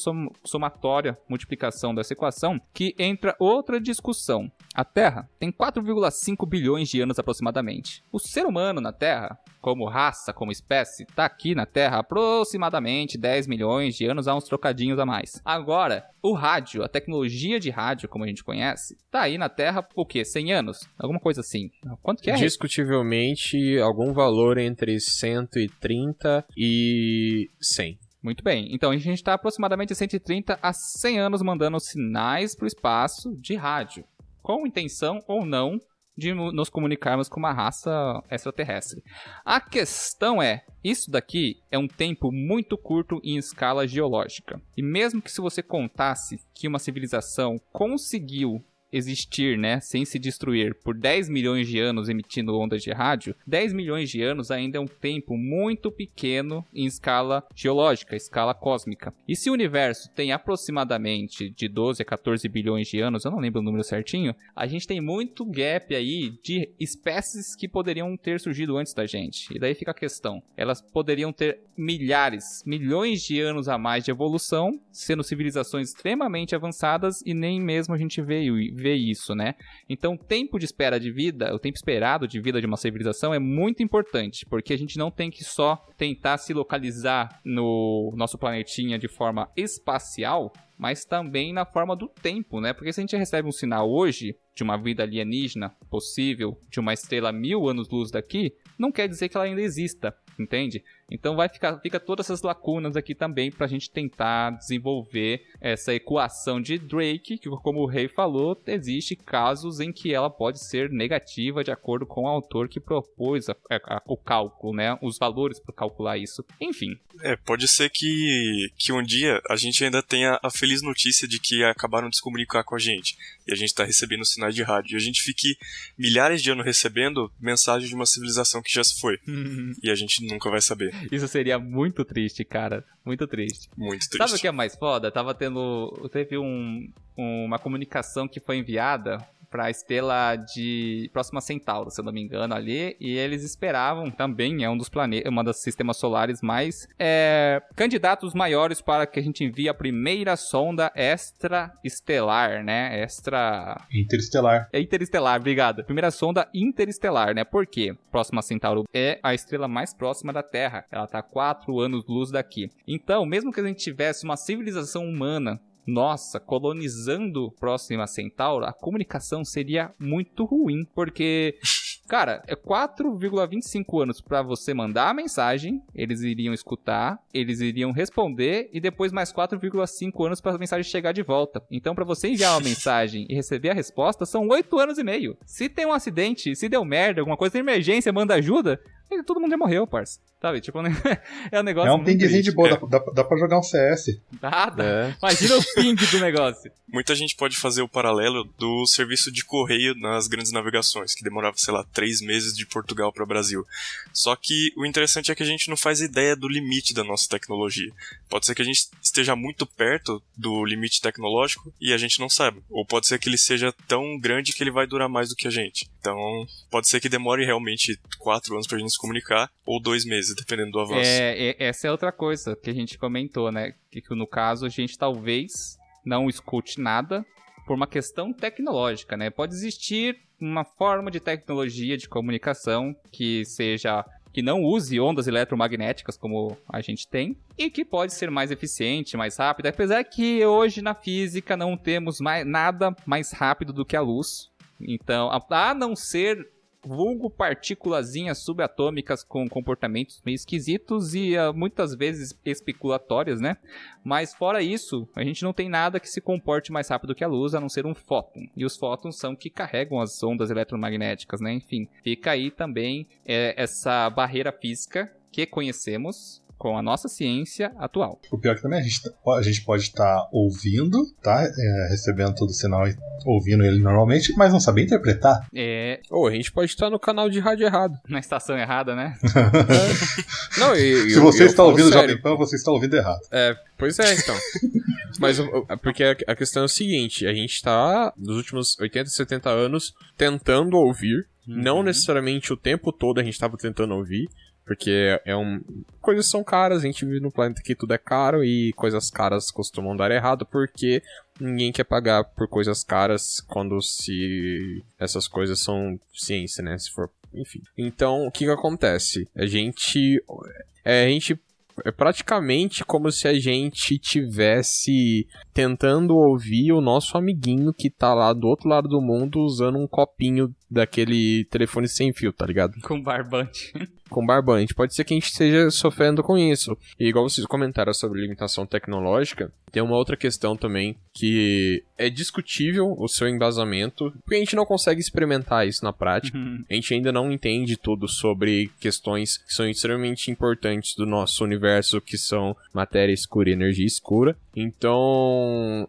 somatória multiplicação dessa equação, que entra outra discussão. A Terra tem 4,5 bilhões de anos aproximadamente. O ser humano na Terra, como raça, como espécie, está aqui na Terra há aproximadamente 10 milhões de anos, há uns trocadinhos a mais. Agora, o rádio, a tecnologia de rádio, como a gente conhece, tá aí na Terra, o quê? 100 anos? Alguma coisa assim. Quanto que é? Discutivelmente, algum valor entre 130 e 100. Muito bem. Então, a gente está aproximadamente 130 a 100 anos mandando sinais para o espaço de rádio, com intenção ou não de nos comunicarmos com uma raça extraterrestre. A questão é, isso daqui é um tempo muito curto em escala geológica. E mesmo que se você contasse que uma civilização conseguiu existir, né, sem se destruir por 10 milhões de anos emitindo ondas de rádio, 10 milhões de anos ainda é um tempo muito pequeno em escala geológica, escala cósmica. E se o universo tem aproximadamente de 12 a 14 bilhões de anos, eu não lembro o número certinho, a gente tem muito gap aí de espécies que poderiam ter surgido antes da gente. E daí fica a questão, elas poderiam ter milhões de anos a mais de evolução, sendo civilizações extremamente avançadas, e nem mesmo a gente vê isso, né? Então, o tempo de espera de vida, o tempo esperado de vida de uma civilização é muito importante, porque a gente não tem que só tentar se localizar no nosso planetinha de forma espacial, mas também na forma do tempo, né? Porque se a gente recebe um sinal hoje de uma vida alienígena possível, de uma estrela 1000 anos-luz daqui, não quer dizer que ela ainda exista, entende? Então fica todas essas lacunas aqui também pra gente tentar desenvolver essa equação de Drake, que, como o Rei falou, existe casos em que ela pode ser negativa de acordo com o autor que propôs o cálculo, né? Os valores para calcular isso. Enfim. Pode ser que um dia a gente ainda tenha a feliz notícia de que acabaram de se comunicar com a gente e a gente tá recebendo sinais de rádio, e a gente fique milhares de anos recebendo mensagens de uma civilização que já se foi. E a gente nunca vai saber. Isso seria muito triste, cara. Muito triste. Muito triste. Sabe o que é mais foda? Teve uma comunicação que foi enviada para a estrela de Próxima Centauro, se eu não me engano, ali, e eles esperavam também, é um dos planetas, uma das sistemas solares mais candidatos maiores para que a gente envie a primeira sonda extraestelar, né? Interestelar. Interestelar, obrigado. Primeira sonda interestelar, né? Por quê? Próxima Centauro é a estrela mais próxima da Terra. Ela tá a 4 anos-luz daqui. Então, mesmo que a gente tivesse uma civilização humana colonizando Próxima Centauro, a comunicação seria muito ruim, porque, cara, é 4,25 anos pra você mandar a mensagem, eles iriam escutar, eles iriam responder, e depois mais 4,5 anos pra mensagem chegar de volta. Então, pra você enviar uma mensagem e receber a resposta, são 8 anos e meio. Se tem um acidente, se deu merda, alguma coisa de emergência, manda ajuda, todo mundo já morreu, parça. Sabe, tipo, é um negócio É um muito pingzinho de triste. boa, dá pra jogar um CS. Nada. Imagina o ping do negócio. Muita gente pode fazer o paralelo do serviço de correio nas grandes navegações, que demorava, sei lá, 3 meses de Portugal para o Brasil. Só que o interessante é que a gente não faz ideia do limite da nossa tecnologia. Pode ser que a gente esteja muito perto do limite tecnológico e a gente não sabe. Ou pode ser que ele seja tão grande que ele vai durar mais do que a gente. Então, pode ser que demore realmente 4 anos pra gente se comunicar, ou 2 meses, dependendo do avanço. Essa é outra coisa que a gente comentou, né? Que no caso a gente talvez não escute nada por uma questão tecnológica, né? Pode existir uma forma de tecnologia de comunicação que não use ondas eletromagnéticas como a gente tem e que pode ser mais eficiente, mais rápida, apesar que hoje na física não temos nada mais rápido do que a luz. Então, a não ser vulgo partículazinhas subatômicas com comportamentos meio esquisitos e muitas vezes especulatórias, né? Mas fora isso, a gente não tem nada que se comporte mais rápido que a luz, a não ser um fóton. E os fótons são que carregam as ondas eletromagnéticas, né? Enfim, fica aí também essa barreira física que conhecemos com a nossa ciência atual. O pior é que também a gente pode estar ouvindo, tá? Recebendo todo o sinal e ouvindo ele normalmente, mas não saber interpretar. Ou a gente pode estar no canal de rádio errado. Na estação errada, né? Não, Se você está ouvindo o Jovem Pan, você está ouvindo errado. Pois é, então. Mas porque a questão é o seguinte, a gente tá, nos últimos 80, 70 anos, tentando ouvir, não necessariamente o tempo todo a gente estava tentando ouvir, porque coisas são caras, a gente vive num planeta que tudo é caro e coisas caras costumam dar errado porque ninguém quer pagar por coisas caras quando essas coisas são ciência, né? Se for, enfim. Então, o que acontece? A gente é praticamente como se a gente tivesse tentando ouvir o nosso amiguinho que tá lá do outro lado do mundo usando um copinho daquele telefone sem fio, tá ligado? Com barbante. Com barbante. Pode ser que a gente esteja sofrendo com isso. E igual vocês comentaram sobre limitação tecnológica, tem uma outra questão também que é discutível o seu embasamento, porque a gente não consegue experimentar isso na prática. A gente ainda não entende tudo sobre questões que são extremamente importantes do nosso universo, que são matéria escura e energia escura. Então,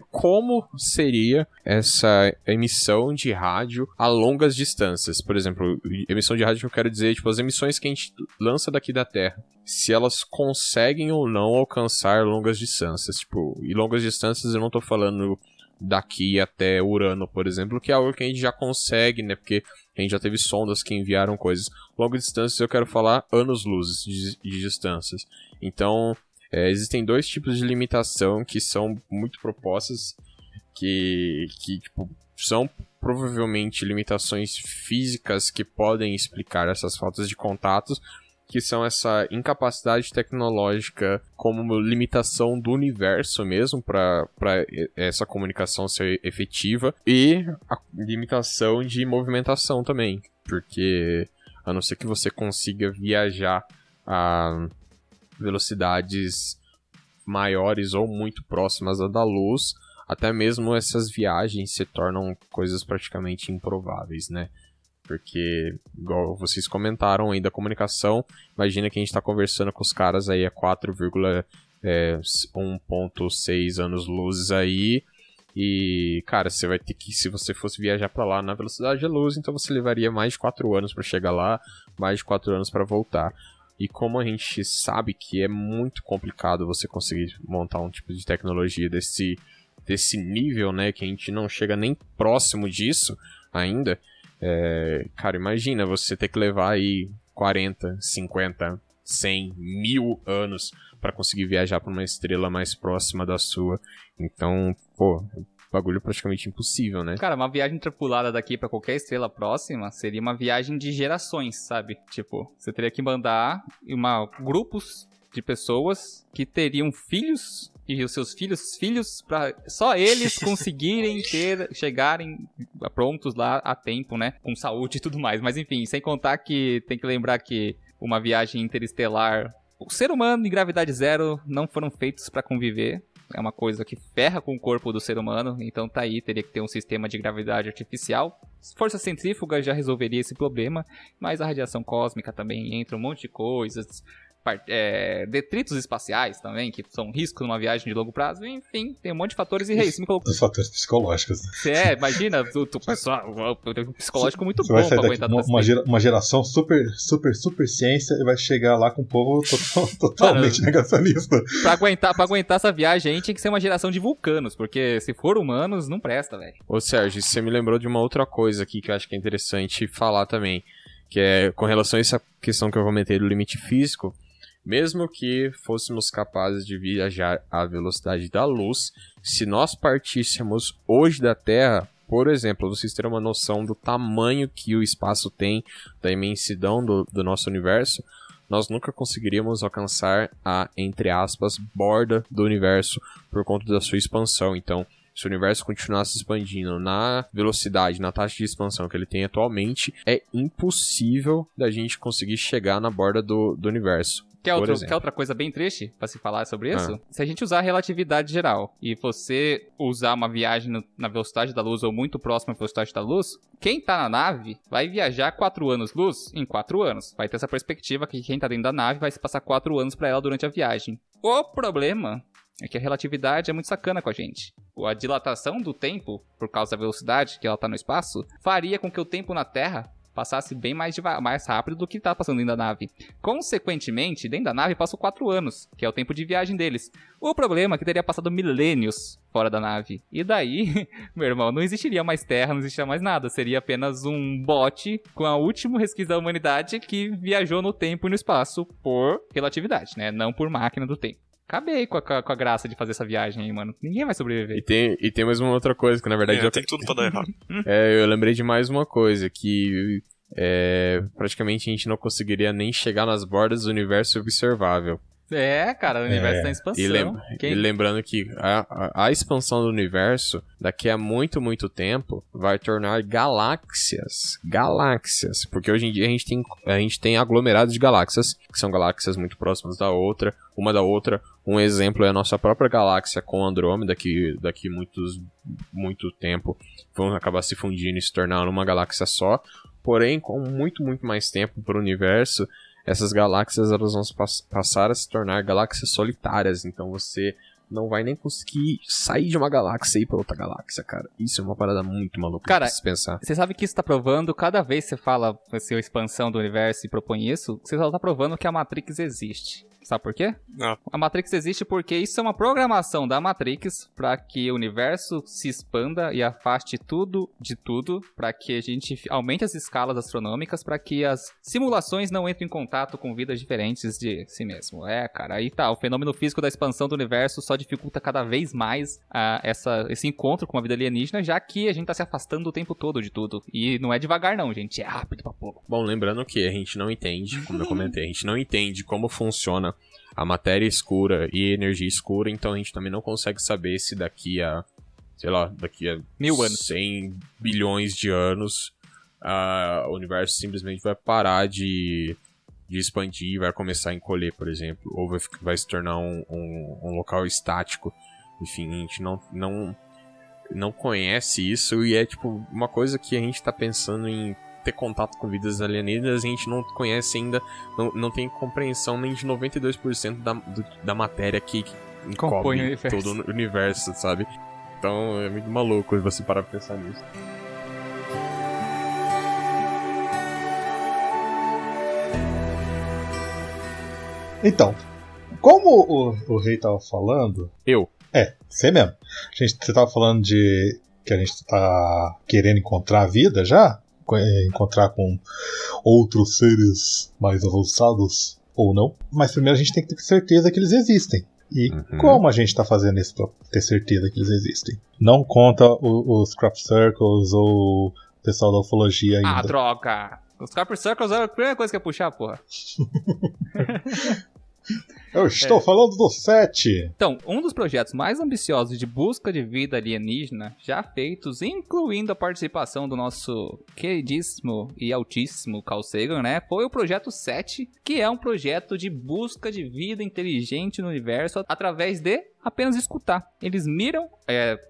como seria essa emissão de rádio a longas distâncias? Por exemplo, emissão de rádio que eu quero dizer, tipo, as emissões que a gente lança daqui da Terra, se elas conseguem ou não alcançar longas distâncias. Tipo, e longas distâncias eu não tô falando daqui até Urano, por exemplo, que é algo que a gente já consegue, né? Porque a gente já teve sondas que enviaram coisas. Longas distâncias eu quero falar anos-luz de distâncias. Então, existem 2 tipos de limitação que são muito propostas, que tipo, são provavelmente limitações físicas que podem explicar essas faltas de contatos, que são essa incapacidade tecnológica como limitação do universo mesmo para essa comunicação ser efetiva, e a limitação de movimentação também, porque a não ser que você consiga viajar a velocidades maiores ou muito próximas da luz, até mesmo essas viagens se tornam coisas praticamente improváveis, né? Porque, igual vocês comentaram aí da comunicação, imagina que a gente está conversando com os caras aí a 1.6 anos-luz aí, e, cara, você vai ter que, se você fosse viajar para lá na velocidade da luz, então você levaria mais de 4 anos para chegar lá, mais de 4 anos para voltar. E como a gente sabe que é muito complicado você conseguir montar um tipo de tecnologia desse nível, né, que a gente não chega nem próximo disso ainda, cara, imagina você ter que levar aí 40, 50, 100, 1000 anos para conseguir viajar para uma estrela mais próxima da sua. Então, bagulho praticamente impossível, né? Cara, uma viagem tripulada daqui pra qualquer estrela próxima seria uma viagem de gerações, sabe? Tipo, você teria que mandar grupos de pessoas que teriam filhos e os seus filhos pra só eles conseguirem chegarem prontos lá a tempo, né? Com saúde e tudo mais. Mas enfim, sem contar que tem que lembrar que uma viagem interestelar, o ser humano e gravidade zero não foram feitos pra conviver. é uma coisa que ferra com o corpo do ser humano, então tá aí, teria que ter um sistema de gravidade artificial. Força centrífuga já resolveria esse problema, mas a radiação cósmica também entra um monte de coisas, detritos espaciais também, que são um risco numa viagem de longo prazo, enfim, tem um monte de fatores e você me colocou. Os fatores psicológicos. Imagina, o pessoal, o psicológico muito Você bom vai sair pra daqui aguentar uma geração super ciência e vai chegar lá com o povo totalmente negacionista. Pra aguentar essa viagem, a gente tem que ser uma geração de vulcanos, porque se for humanos, não presta, velho. Ô Sérgio, você me lembrou de uma outra coisa aqui que eu acho que é interessante falar também, que é com relação a essa questão que eu comentei do limite físico. Mesmo que fôssemos capazes de viajar à velocidade da luz, se nós partíssemos hoje da Terra, por exemplo, vocês terem uma noção do tamanho que o espaço tem, da imensidão do nosso universo, nós nunca conseguiríamos alcançar a, entre aspas, borda do universo por conta da sua expansão. Então, se o universo continuasse expandindo na velocidade, na taxa de expansão que ele tem atualmente, é impossível da gente conseguir chegar na borda do universo. Quer outra coisa bem triste pra se falar sobre isso? Se a gente usar a relatividade geral e você usar uma viagem na velocidade da luz ou muito próxima à velocidade da luz, quem tá na nave vai viajar 4 anos-luz em 4 anos. Vai ter essa perspectiva que quem tá dentro da nave vai se passar 4 anos pra ela durante a viagem. O problema é que a relatividade é muito sacana com a gente. A dilatação do tempo, por causa da velocidade que ela tá no espaço, faria com que o tempo na Terra passasse bem mais rápido do que tá passando dentro da nave. Consequentemente, dentro da nave passam 4 anos, que é o tempo de viagem deles. O problema é que teria passado milênios fora da nave. E daí, meu irmão, não existiria mais Terra, não existiria mais nada. Seria apenas um bote com a última resquício da humanidade que viajou no tempo e no espaço por relatividade, né? Não por máquina do tempo. Acabei com a graça de fazer essa viagem aí, mano. Ninguém vai sobreviver. E tem mais uma outra coisa, que na verdade... tem tudo pra dar errado. Eu lembrei de mais uma coisa, que praticamente a gente não conseguiria nem chegar nas bordas do universo observável. Cara, o universo tá em expansão. E lembrando que a expansão do universo, daqui a muito, muito tempo, vai tornar galáxias. Porque hoje em dia a gente tem aglomerados de galáxias, que são galáxias muito próximas uma da outra. Um exemplo é a nossa própria galáxia com Andrômeda, que daqui muito tempo vão acabar se fundindo e se tornando uma galáxia só. Porém, com muito, muito mais tempo para o universo, essas galáxias elas vão passar a se tornar galáxias solitárias. Então você não vai nem conseguir sair de uma galáxia e ir para outra galáxia, cara. Isso é uma parada muito maluca, cara, de se pensar. Você sabe que isso tá provando, cada vez que você fala a expansão do universo e propõe isso, você só tá provando que a Matrix existe. Sabe por quê? Não. A Matrix existe porque isso é uma programação da Matrix para que o universo se expanda e afaste tudo de tudo, para que a gente aumente as escalas astronômicas, para que as simulações não entrem em contato com vidas diferentes de si mesmo. Cara, aí tá, o fenômeno físico da expansão do universo só dificulta cada vez mais esse encontro com a vida alienígena, já que a gente tá se afastando o tempo todo de tudo. E não é devagar não, gente, é rápido pra pouco. Bom, lembrando que a gente não entende, como eu comentei, a gente não entende como funciona a matéria escura e a energia escura, então a gente também não consegue saber se daqui a 1000 anos, 100 bilhões de anos, o universo simplesmente vai parar de expandir e vai começar a encolher, por exemplo, ou vai se tornar um local estático. Enfim, a gente não conhece isso e é tipo uma coisa que a gente tá pensando em ter contato com vidas alienígenas, a gente não conhece ainda, não tem compreensão nem de 92% da matéria que encobre todo o universo, sabe? Então é muito maluco você parar pra pensar nisso. Então, como o Rei tava falando... Você mesmo. Você tava falando de que a gente tá querendo encontrar a vida já? Encontrar com outros seres mais avançados ou não. Mas primeiro a gente tem que ter certeza que eles existem. E como a gente tá fazendo isso pra ter certeza que eles existem? Não conta os Crop Circles ou o pessoal da ufologia ainda. Droga! Os Crop Circles é a primeira coisa que ia puxar, porra. Eu estou falando do 7. Então, um dos projetos mais ambiciosos de busca de vida alienígena já feitos, incluindo a participação do nosso queridíssimo e altíssimo Carl Sagan, né? Foi o Projeto 7, que é um projeto de busca de vida inteligente no universo através de apenas escutar. Eles miram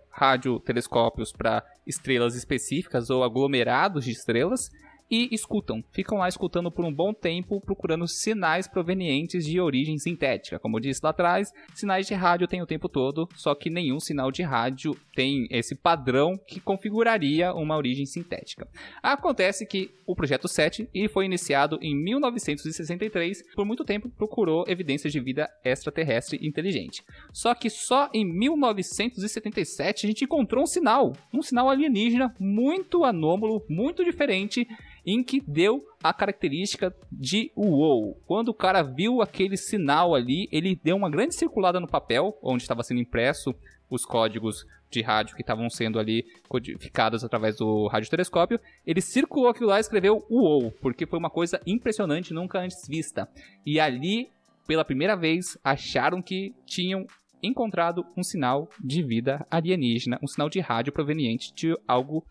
radiotelescópios para estrelas específicas ou aglomerados de estrelas e escutam. Ficam lá escutando por um bom tempo, procurando sinais provenientes de origem sintética. Como eu disse lá atrás, sinais de rádio tem o tempo todo, só que nenhum sinal de rádio tem esse padrão que configuraria uma origem sintética. Acontece que o Projeto 7 foi iniciado em 1963, por muito tempo procurou evidências de vida extraterrestre inteligente. Só que só em 1977 a gente encontrou um sinal alienígena muito anômalo, muito diferente, em que deu a característica de UOL. Quando o cara viu aquele sinal ali, ele deu uma grande circulada no papel, onde estava sendo impresso os códigos de rádio que estavam sendo ali codificados através do radiotelescópio. Ele circulou aquilo lá e escreveu UOL, porque foi uma coisa impressionante, nunca antes vista. E ali, pela primeira vez, acharam que tinham encontrado um sinal de vida alienígena, um sinal de rádio proveniente de algo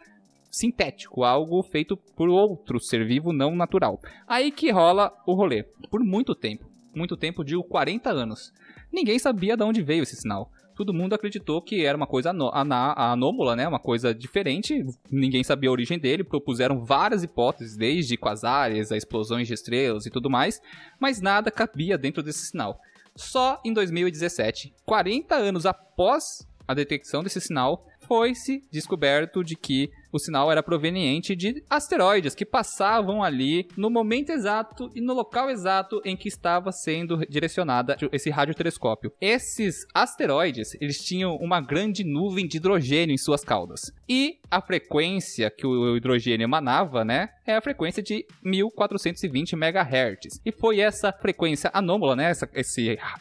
sintético, algo feito por outro ser vivo não natural. Aí que rola o rolê. Por muito tempo, digo 40 anos, ninguém sabia de onde veio esse sinal. Todo mundo acreditou que era uma coisa anômala, né? Uma coisa diferente, ninguém sabia a origem dele, propuseram várias hipóteses, desde quasares a explosões de estrelas e tudo mais, mas nada cabia dentro desse sinal. Só em 2017, 40 anos após a detecção desse sinal, foi-se descoberto de que o sinal era proveniente de asteroides que passavam ali no momento exato e no local exato em que estava sendo direcionada esse radiotelescópio. Esses asteroides, eles tinham uma grande nuvem de hidrogênio em suas caudas. E a frequência que o hidrogênio emanava, né, é a frequência de 1420 MHz. E foi essa frequência anômala, né,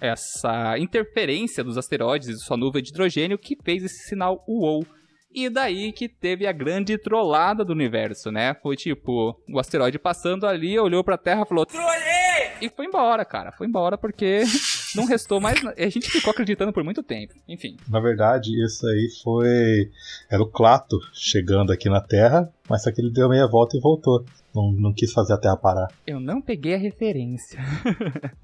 essa interferência dos asteroides e sua nuvem de hidrogênio que fez esse sinal UOL. E daí que teve a grande trollada do universo, né? Foi tipo, o asteroide passando ali, olhou pra Terra e falou: "Trollei!" E foi embora, cara. Foi embora porque não restou mais... A gente ficou acreditando por muito tempo. Enfim. Na verdade, isso aí era o Clato chegando aqui na Terra, mas só que ele deu meia volta e voltou. Não quis fazer a Terra parar. Eu não peguei a referência.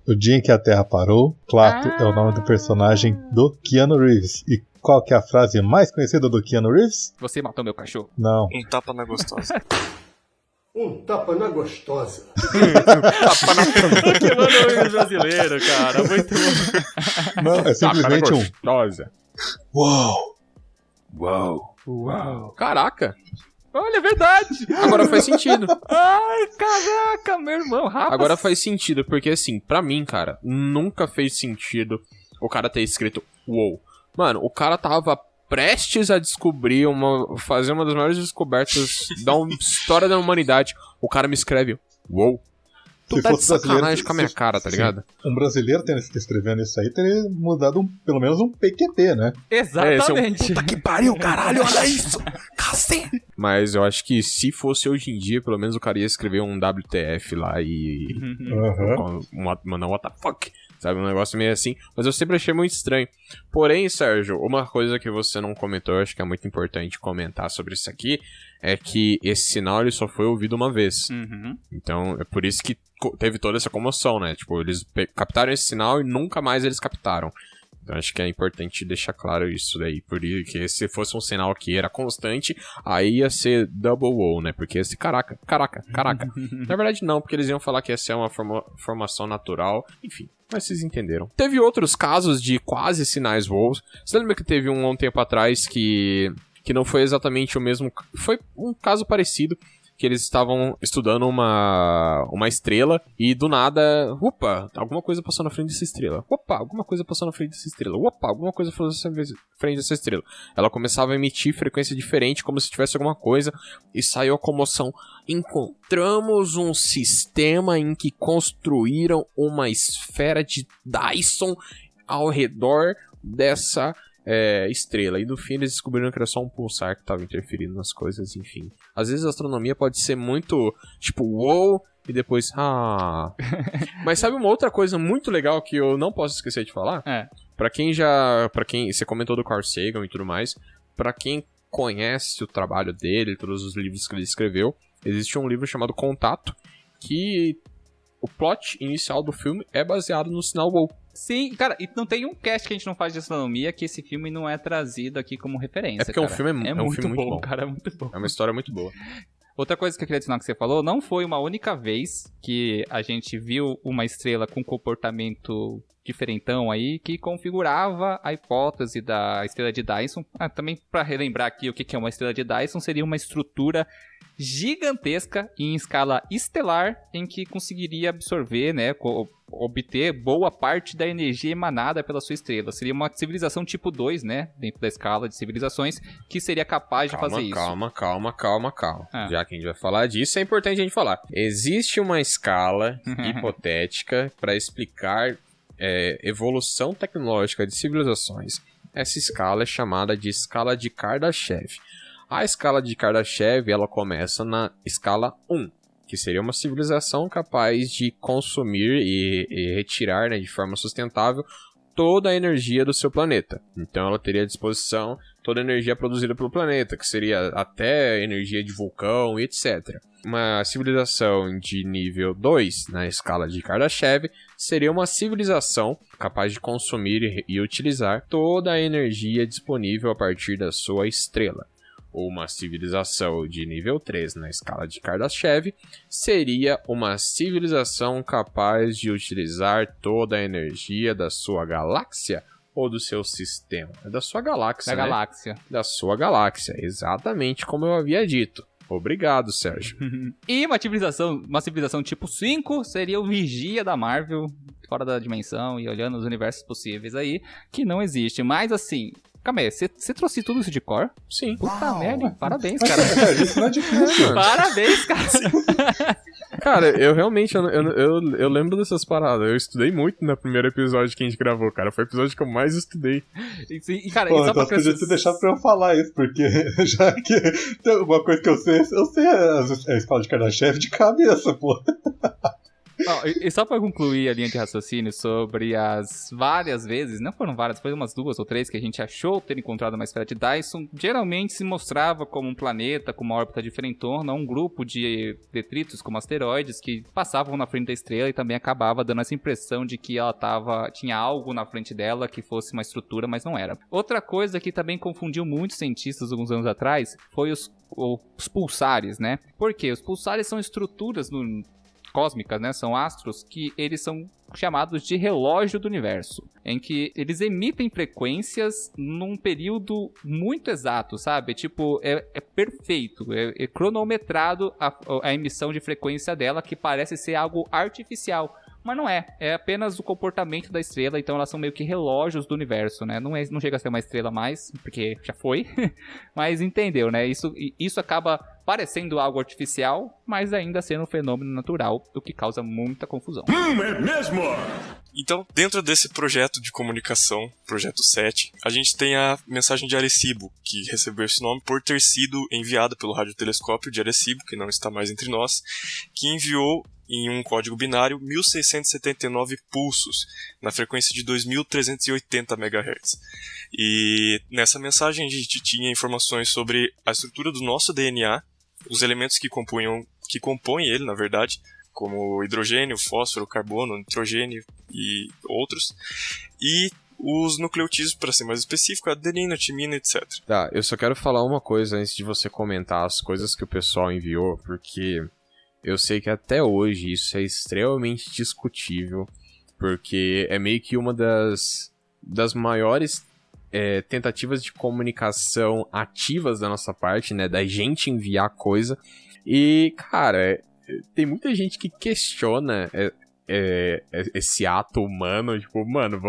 O dia em que a Terra parou, Clato é o nome do personagem do Keanu Reeves. E qual que é a frase mais conhecida do Keanu Reeves? Você matou meu cachorro? Não. Um tapa na gostosa. Um tapa na gostosa. Tapa na Que mano brasileiro, cara. Muito bom. Não, é simplesmente um gostosa. Uau! Uau. Caraca. Olha, é verdade. Agora faz sentido. Ai, caraca, meu irmão. Rapaz. Agora faz sentido, porque assim, pra mim, cara, nunca fez sentido o cara ter escrito UOL. Mano, o cara tava prestes a descobrir fazer uma das maiores descobertas da história da humanidade. O cara me escreve UOL. Tu tá de sacanagem com a minha cara, tá ligado? Um brasileiro escrevendo isso aí teria mudado pelo menos um PQP, né? Exatamente. Puta que pariu, caralho, olha isso! Cacete! Mas eu acho que se fosse hoje em dia, pelo menos o cara ia escrever um WTF lá e... Mandar what the fuck? Sabe, um negócio meio assim. Mas eu sempre achei muito estranho. Porém, Sérgio, uma coisa que você não comentou, eu acho que é muito importante comentar sobre isso aqui, é que esse sinal ele só foi ouvido uma vez. Então, é por isso que teve toda essa comoção, né? Tipo, eles captaram esse sinal e nunca mais eles captaram. Então, acho que é importante deixar claro isso daí. Porque se fosse um sinal que era constante, aí ia ser double O, né? Porque esse caraca. Na verdade, não, porque eles iam falar que ia ser uma formação natural. Enfim, mas vocês entenderam. Teve outros casos de quase sinais WOWs. Você lembra que teve um tempo atrás que não foi exatamente o mesmo... Foi um caso parecido, que eles estavam estudando uma estrela e do nada, opa, alguma coisa passou na frente dessa estrela. Opa, alguma coisa passou na frente dessa estrela. Opa, alguma coisa passou na frente dessa estrela. Ela começava a emitir frequência diferente, como se tivesse alguma coisa, e saiu a comoção. Encontramos um sistema em que construíram uma esfera de Dyson ao redor dessa estrela. E no fim eles descobriram que era só um pulsar que estava interferindo nas coisas, enfim. Às vezes a astronomia pode ser muito, tipo, uou, e depois, Mas sabe uma outra coisa muito legal que eu não posso esquecer de falar? Pra quem você comentou do Carl Sagan e tudo mais, pra quem conhece o trabalho dele, todos os livros que ele escreveu, existe um livro chamado Contato, que o plot inicial do filme é baseado no sinal WoW. Sim, cara, e não tem um cast que a gente não faz de astronomia que esse filme não é trazido aqui como referência. É porque cara. um filme é um filme muito bom, cara, é muito bom. É uma história muito boa. Outra coisa que eu queria adicionar que você falou, não foi uma única vez que a gente viu uma estrela com comportamento diferentão aí, que configurava a hipótese da estrela de Dyson. Também para relembrar aqui o que é uma estrela de Dyson, seria uma estrutura gigantesca em escala estelar em que conseguiria absorver, né, obter boa parte da energia emanada pela sua estrela. Seria uma civilização tipo 2, né, dentro da escala de civilizações, que seria capaz de fazer isso. Calma. Já que a gente vai falar disso, é importante a gente falar. Existe uma escala hipotética para explicar evolução tecnológica de civilizações. Essa escala é chamada de escala de Kardashev. A escala de Kardashev, ela começa na escala 1, que seria uma civilização capaz de consumir e retirar, né, de forma sustentável toda a energia do seu planeta. Então ela teria à disposição toda a energia produzida pelo planeta, que seria até energia de vulcão e etc. Uma civilização de nível 2, na escala de Kardashev, seria uma civilização capaz de consumir e utilizar toda a energia disponível a partir da sua estrela. Uma civilização de nível 3 na escala de Kardashev seria uma civilização capaz de utilizar toda a energia da sua galáxia ou do seu sistema? É da sua galáxia, da né? galáxia. Da sua galáxia, exatamente como eu havia dito. Obrigado, Sérgio. E uma civilização tipo 5 seria o Vigia da Marvel, fora da dimensão e olhando os universos possíveis aí, que não existe. Mas assim... Calma aí, você trouxe tudo isso de cor? Sim. Puta merda, parabéns, cara. Isso não é difícil. Parabéns, cara. Cara, eu realmente, eu lembro dessas paradas. Eu estudei muito no primeiro episódio que a gente gravou, cara. Foi o episódio que eu mais estudei. E cara, pô, então você podia ter deixado pra eu falar isso, porque já que tem alguma coisa que eu sei a escola de Kardashev de cabeça, pô. E só pra concluir a linha de raciocínio sobre as várias vezes, não foram várias, foi umas 2 ou 3 que a gente achou ter encontrado uma esfera de Dyson, geralmente se mostrava como um planeta com uma órbita diferentona, um grupo de detritos como asteroides que passavam na frente da estrela e também acabava dando essa impressão de que ela tinha algo na frente dela que fosse uma estrutura, mas não era. Outra coisa que também confundiu muitos cientistas alguns anos atrás foi os pulsares, né? Por quê? Os pulsares são estruturas cósmicas, né? São astros que eles são chamados de relógio do universo, em que eles emitem frequências num período muito exato, sabe? Tipo, é perfeito, é cronometrado a emissão de frequência dela, que parece ser algo artificial. Mas não é apenas o comportamento da estrela, então elas são meio que relógios do universo, né? Não chega a ser uma estrela mais, porque já foi, mas entendeu, né? Isso acaba parecendo algo artificial, mas ainda sendo um fenômeno natural, o que causa muita confusão. É mesmo? Então, dentro desse projeto de comunicação, projeto 7, a gente tem a mensagem de Arecibo, que recebeu esse nome por ter sido enviada pelo radiotelescópio de Arecibo, que não está mais entre nós, que enviou em um código binário 1679 pulsos, na frequência de 2380 MHz. E nessa mensagem a gente tinha informações sobre a estrutura do nosso DNA, os elementos que compõem ele, na verdade, como hidrogênio, fósforo, carbono, nitrogênio e outros, e os nucleotídeos, para ser mais específico, adenina, timina, etc. Tá, eu só quero falar uma coisa antes de você comentar as coisas que o pessoal enviou, porque eu sei que até hoje isso é extremamente discutível, porque é meio que uma das maiores tentativas de comunicação ativas da nossa parte, né, da gente enviar coisa, e, cara, tem muita gente que questiona esse ato humano, tipo, mano,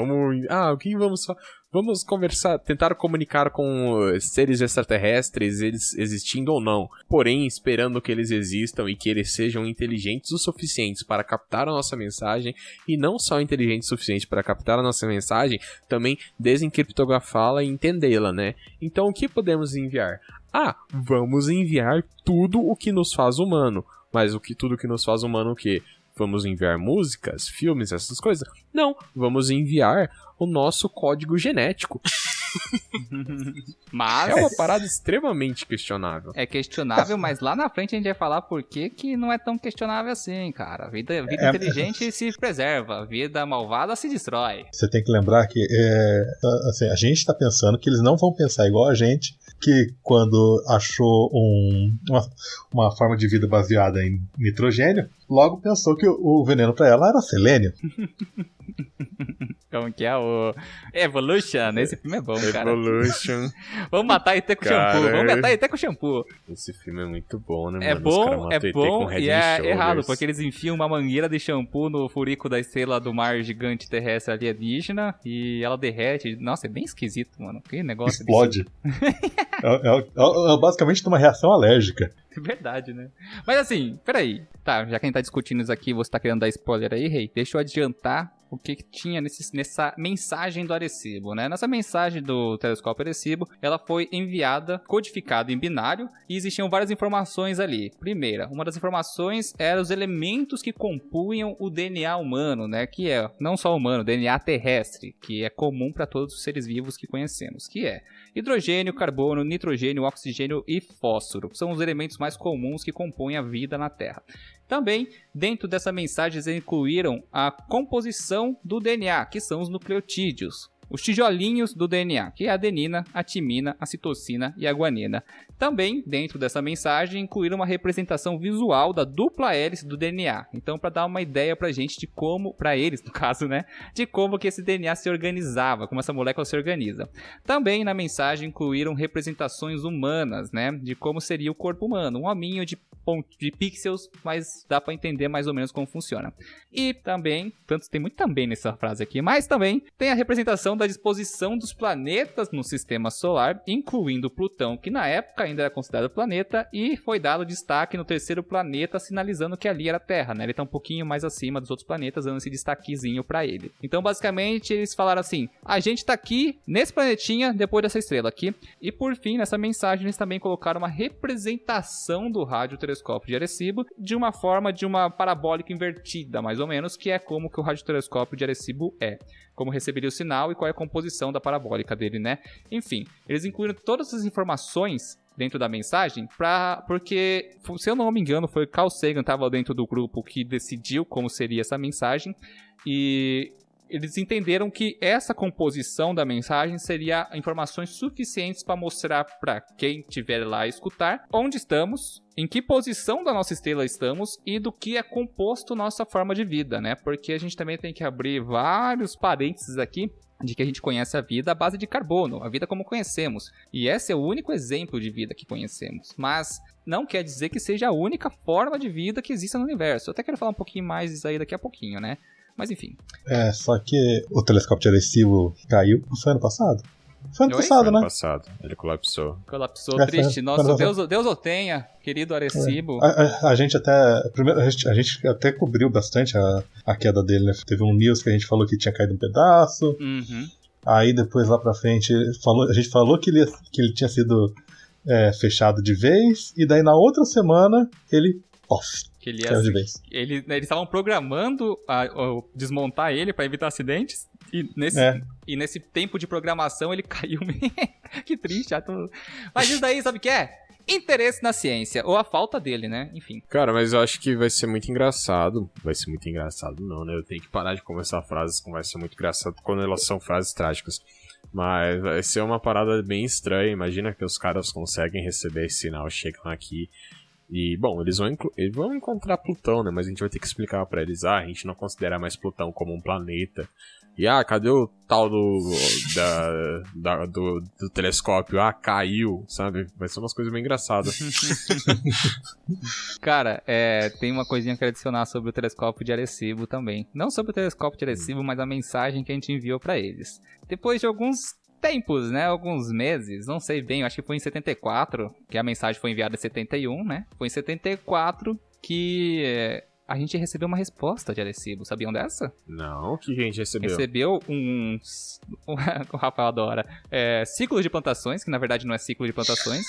vamos conversar, tentar comunicar com seres extraterrestres, eles existindo ou não, porém esperando que eles existam e que eles sejam inteligentes o suficientes para captar a nossa mensagem, e não só inteligentes o suficiente para captar a nossa mensagem, também desencriptografá-la e entendê-la, né? Então o que podemos enviar? Vamos enviar tudo o que nos faz humano. Mas tudo o que nos faz humano o quê? Vamos enviar músicas, filmes, essas coisas? Não, vamos enviar o nosso código genético. Mas é uma parada extremamente questionável. É questionável, mas lá na frente a gente vai falar por que não é tão questionável assim, cara. A vida inteligente se preserva, a vida malvada se destrói. Você tem que lembrar que assim, a gente tá pensando que eles não vão pensar igual a gente, que quando achou uma forma de vida baseada em nitrogênio, logo pensou que o veneno pra ela era selênio. Como que é o Evolution? Esse filme é bom, cara. Evolution. Vamos matar ET com shampoo. Vamos matar ET com shampoo. Esse filme é muito bom, né, mano? É bom e é errado, porque eles enfiam uma mangueira de shampoo no furico da estrela do mar gigante terrestre alienígena e ela derrete. Nossa, é bem esquisito, mano. Que negócio. Explode. É basicamente uma reação alérgica. Verdade, né? Mas assim, peraí. Tá, já que a gente tá discutindo isso aqui, você tá querendo dar spoiler aí, Rei? Deixa eu adiantar o que tinha nessa mensagem do Arecibo, né? Nessa mensagem do telescópio Arecibo, ela foi enviada, codificada em binário, e existiam várias informações ali. Primeira, uma das informações era os elementos que compunham o DNA humano, né? Que é, não só humano, DNA terrestre, que é comum para todos os seres vivos que conhecemos, que é hidrogênio, carbono, nitrogênio, oxigênio e fósforo. São os elementos mais comuns que compõem a vida na Terra. Também, dentro dessa mensagem, eles incluíram a composição do DNA, que são os nucleotídeos. Os tijolinhos do DNA, que é a adenina, a timina, a citosina e a guanina. Também, dentro dessa mensagem, incluíram uma representação visual da dupla hélice do DNA. Então, para dar uma ideia pra gente de como, pra eles no caso, né, de como que esse DNA se organizava, como essa molécula se organiza. Também, na mensagem, incluíram representações humanas, né, de como seria o corpo humano. Um hominho de pixels, mas dá pra entender mais ou menos como funciona. E também, tem muito também nessa frase aqui, mas também tem a representação da disposição dos planetas no sistema solar, incluindo Plutão, que na época ainda era considerado planeta, e foi dado destaque no terceiro planeta, sinalizando que ali era a Terra, né? Ele tá um pouquinho mais acima dos outros planetas, dando esse destaquezinho pra ele. Então, basicamente, eles falaram assim, a gente tá aqui, nesse planetinha, depois dessa estrela aqui. E, por fim, nessa mensagem, eles também colocaram uma representação do radiotelescópio de Arecibo, de uma forma de uma parabólica invertida, mais ou menos, que é como que o radiotelescópio de Arecibo é. Como receberia o sinal e qual é a composição da parabólica dele, né? Enfim, eles incluíram todas as informações dentro da mensagem, porque, se eu não me engano, foi Carl Sagan que estava dentro do grupo que decidiu como seria essa mensagem, e eles entenderam que essa composição da mensagem seria informações suficientes para mostrar para quem estiver lá a escutar onde estamos, em que posição da nossa estrela estamos e do que é composto nossa forma de vida, né? Porque a gente também tem que abrir vários parênteses aqui de que a gente conhece a vida à base de carbono, a vida como conhecemos. E esse é o único exemplo de vida que conhecemos. Mas não quer dizer que seja a única forma de vida que existe no universo. Eu até quero falar um pouquinho mais disso aí daqui a pouquinho, né? Mas enfim. Só que o telescópio de Arecibo caiu, foi ano passado? Foi ano passado, né? Ano passado, ele colapsou. Colapsou, triste. Nossa, Deus o tenha, querido Arecibo. A gente até. Primeiro, a gente até cobriu bastante a queda dele, né? Teve um news que a gente falou que tinha caído um pedaço. Uhum. Aí depois lá pra frente, a gente falou que ele tinha sido fechado de vez. E daí na outra semana, ele. Que ele ia, de vez. Eles estavam programando a desmontar ele para evitar acidentes. E nesse tempo de programação ele caiu. Que triste. Mas isso daí, sabe o que é? Interesse na ciência. Ou a falta dele, né? Enfim. Cara, mas eu acho que vai ser muito engraçado. Vai ser muito engraçado, não, né? Eu tenho que parar de começar frases com vai ser muito engraçado quando elas são frases trágicas. Mas vai ser uma parada bem estranha. Imagina que os caras conseguem receber esse sinal, chegam aqui. E, bom, eles vão encontrar Plutão, né? Mas a gente vai ter que explicar pra eles, a gente não considera mais Plutão como um planeta. E, cadê o tal do telescópio? Caiu, sabe? Vai ser umas coisas bem engraçadas. Cara, tem uma coisinha que eu quero adicionar sobre o telescópio de Arecibo também. Não sobre o telescópio de Arecibo, mas a mensagem que a gente enviou pra eles. Depois de alguns tempos, né, alguns meses, não sei bem, eu acho que foi em 74, que a mensagem foi enviada em 71, né, foi em 74 que a gente recebeu uma resposta de Arecibo. Sabiam dessa? Não, o que a gente recebeu? Recebeu o Rafael adora. Ciclo de plantações, que na verdade não é ciclo de plantações.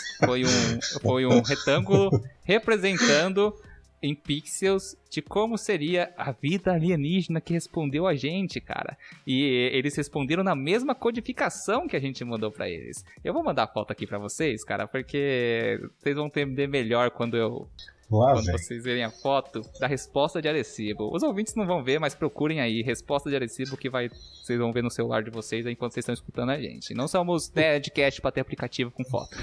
Foi um retângulo representando em pixels de como seria a vida alienígena que respondeu a gente, cara. E eles responderam na mesma codificação que a gente mandou pra eles. Eu vou mandar a foto aqui pra vocês, cara, porque vocês vão entender melhor quando vocês verem a foto da resposta de Arecibo. Os ouvintes não vão ver, mas procurem aí, resposta de Arecibo, que vocês vão ver no celular de vocês enquanto vocês estão escutando a gente. Não somos Nerdcast pra ter aplicativo com foto.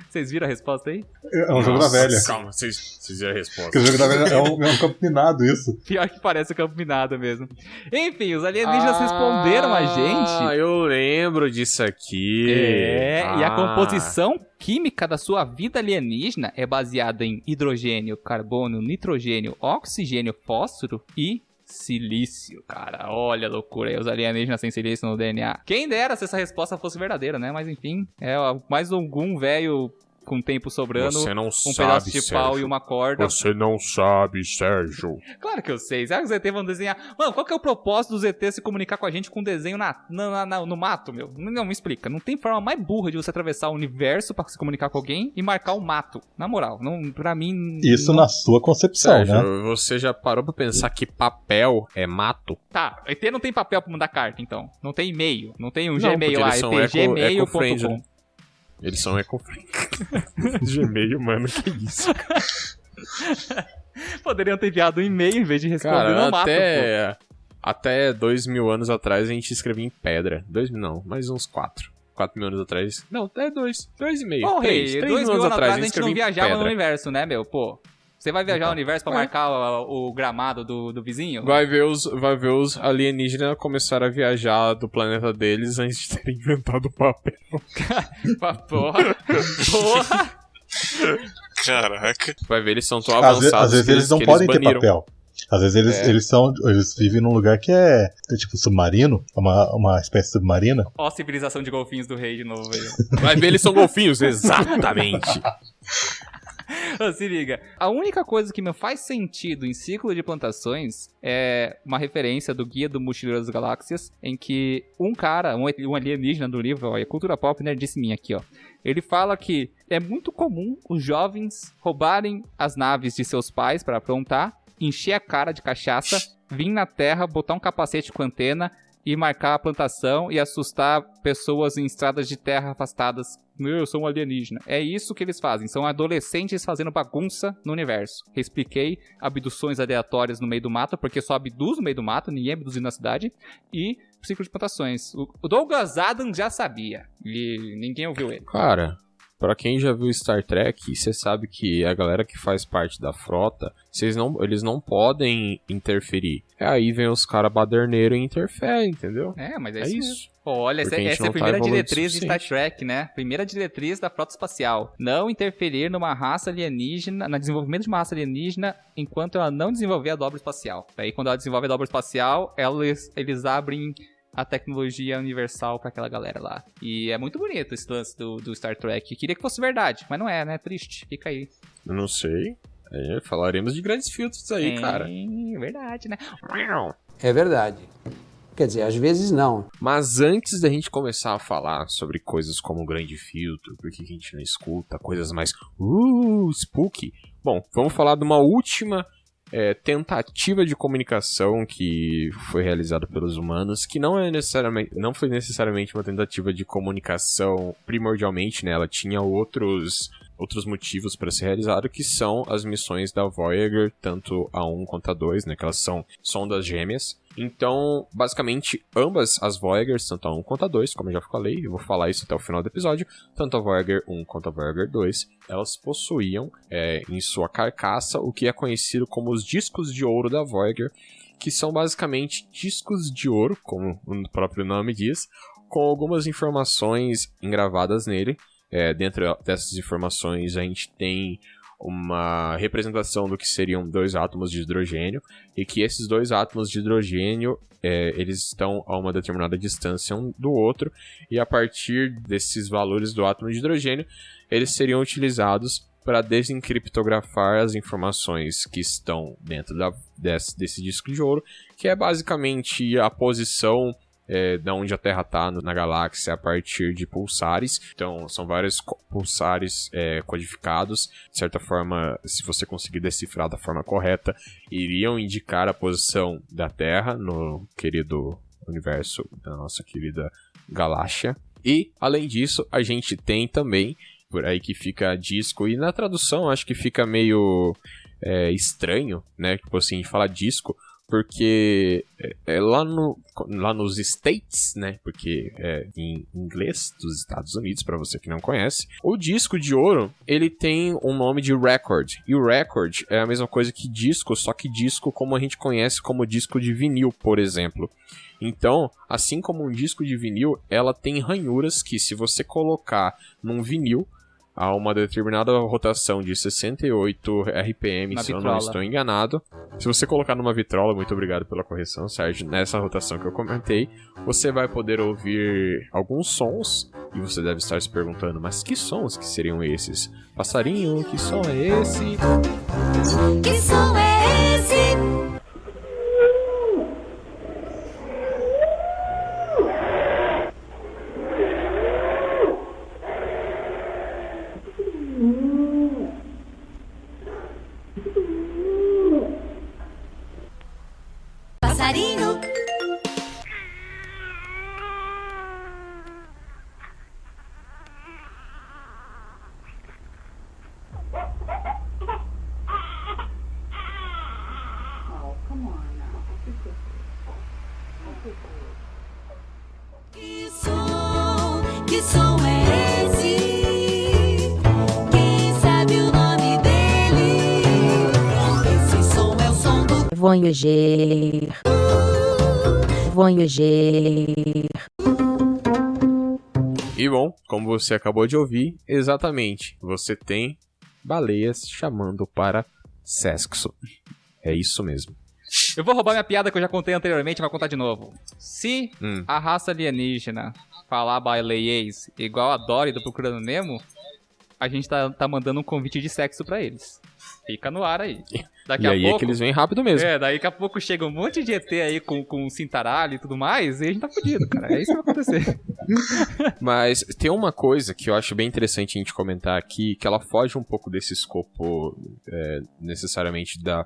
Vocês viram a resposta aí? É um jogo da velha. Calma, vocês viram a resposta. Porque o jogo da velha é um campo minado, isso. Pior que parece o campo minado mesmo. Enfim, os alienígenas responderam a gente. Ah, eu lembro disso aqui. E a composição química da sua vida alienígena é baseada em hidrogênio, carbono, nitrogênio, oxigênio, fósforo e silício, cara. Olha a loucura aí, os alienígenas sem silício no DNA. Quem dera se essa resposta fosse verdadeira, né? Mas enfim, mais algum velho com tempo sobrando, um pedaço de pau e uma corda. Você não sabe, Sérgio. Claro que eu sei. Será que os ET vão desenhar? Mano, qual que é o propósito dos ET se comunicar com a gente com desenho no mato, meu? Não, me explica. Não tem forma mais burra de você atravessar o universo pra se comunicar com alguém e marcar o mato. Na moral, não, pra mim... Isso na sua concepção, Sérgio, né? Você já parou pra pensar que papel é mato? Tá, ET não tem papel pra mandar carta, então. Não tem e-mail. Não tem um Gmail lá, etgmail.com. Eles são eco-friendly. Gmail, mano, que isso? Poderiam ter enviado um e-mail em vez de responder no mato. Até 2.000 anos atrás a gente escrevia em pedra. 2.000 não, mais uns 4 mil anos atrás. Não, até 2,5. Bom, 3 mil anos atrás a gente não viajava pedra. no universo, né, meu? Pô, você vai viajar no universo pra marcar o gramado do vizinho? Vai ver os alienígenas começaram a viajar do planeta deles antes de terem inventado o papel. Porra! Caraca. Vai ver, eles são tão avançados. Às vezes eles não podem ter papel. Às vezes eles vivem num lugar que é tipo submarino, uma espécie submarina. Ó a civilização de golfinhos do rei de novo aí. Vai ver, eles são golfinhos, exatamente. Se liga, a única coisa que me faz sentido em ciclo de plantações é uma referência do Guia do Mochileiro das Galáxias, em que um alienígena do livro, é cultura pop, né, disse minha aqui, ó. Ele fala que é muito comum os jovens roubarem as naves de seus pais para aprontar, encher a cara de cachaça, vir na Terra, botar um capacete com antena e marcar a plantação e assustar pessoas em estradas de terra afastadas. Eu sou um alienígena. É isso que eles fazem. São adolescentes fazendo bagunça no universo. Expliquei abduções aleatórias no meio do mato, porque só abduz no meio do mato, ninguém abduziu na cidade. E ciclo de plantações. O Douglas Adams já sabia. E ninguém ouviu ele. Cara, pra quem já viu Star Trek, você sabe que a galera que faz parte da frota, eles não podem interferir. Aí vem os caras baderneiros e interferem, entendeu? Mas é isso. Olha, essa é a primeira diretriz de Star Trek, né? Primeira diretriz da frota espacial. Não interferir numa raça alienígena, no desenvolvimento de uma raça alienígena, enquanto ela não desenvolver a dobra espacial. Daí, quando ela desenvolve a dobra espacial, eles abrem a tecnologia universal pra aquela galera lá. E é muito bonito esse lance do Star Trek. Eu queria que fosse verdade, mas não é, né? Triste. Fica aí. Eu não sei. Falaremos de grandes filtros aí, cara. É verdade, né? É verdade. Quer dizer, às vezes não. Mas antes da gente começar a falar sobre coisas como o grande filtro, por que a gente não escuta, coisas mais spooky. Bom, vamos falar de uma última tentativa de comunicação que foi realizada pelos humanos, que não foi necessariamente uma tentativa de comunicação primordialmente, né? Ela tinha outros motivos para ser realizada, que são as missões da Voyager, tanto a 1 quanto a 2, né? Que elas são sondas gêmeas. Então, basicamente, ambas as Voyagers, tanto a 1 quanto a 2, como eu já falei, eu vou falar isso até o final do episódio, tanto a Voyager 1 quanto a Voyager 2, elas possuíam em sua carcaça o que é conhecido como os discos de ouro da Voyager, que são basicamente discos de ouro, como o próprio nome diz, com algumas informações engravadas nele. Dentro dessas informações a gente tem uma representação do que seriam 2 átomos de hidrogênio, e que esses 2 átomos de hidrogênio eles estão a uma determinada distância um do outro, e a partir desses valores do átomo de hidrogênio eles seriam utilizados para desencriptografar as informações que estão dentro desse disco de ouro, que é basicamente a posição da onde a Terra está na galáxia a partir de pulsares. Então, são vários pulsares codificados. De certa forma, se você conseguir decifrar da forma correta, iriam indicar a posição da Terra no querido universo da nossa querida galáxia. E, além disso, a gente tem também, por aí que fica disco, e na tradução acho que fica meio estranho, né? Tipo assim, a gente fala disco, porque lá nos States, né? Porque é em inglês dos Estados Unidos, para você que não conhece, o disco de ouro, ele tem um nome de record. E o record é a mesma coisa que disco, só que disco como a gente conhece como disco de vinil, por exemplo. Então, assim como um disco de vinil, ela tem ranhuras que, se você colocar num vinil a uma determinada rotação de 68 RPM, se eu não estou enganado. Se você colocar numa vitrola, muito obrigado pela correção, Sérgio, nessa rotação que eu comentei, você vai poder ouvir alguns sons, e você deve estar se perguntando, mas que sons que seriam esses? Passarinho, que som é esse? Que som é esse? Passarinho. Que som é esse? Quem sabe o nome dele? Esse som é o som do Voyager. E bom, como você acabou de ouvir, exatamente, você tem baleias chamando para sexo. É isso mesmo. Eu vou roubar minha piada que eu já contei anteriormente, mas vou contar de novo. Se a raça alienígena falar baleiês igual a Dory do Procurando Nemo, a gente tá mandando um convite de sexo pra eles. Fica no ar aí. Daqui a aí pouco, é que eles vêm rápido mesmo. Daqui a pouco chega um monte de ET aí com cintaralho e tudo mais, e a gente tá fudido, cara. É isso que vai acontecer. Mas tem uma coisa que eu acho bem interessante a gente comentar aqui, que ela foge um pouco desse escopo necessariamente da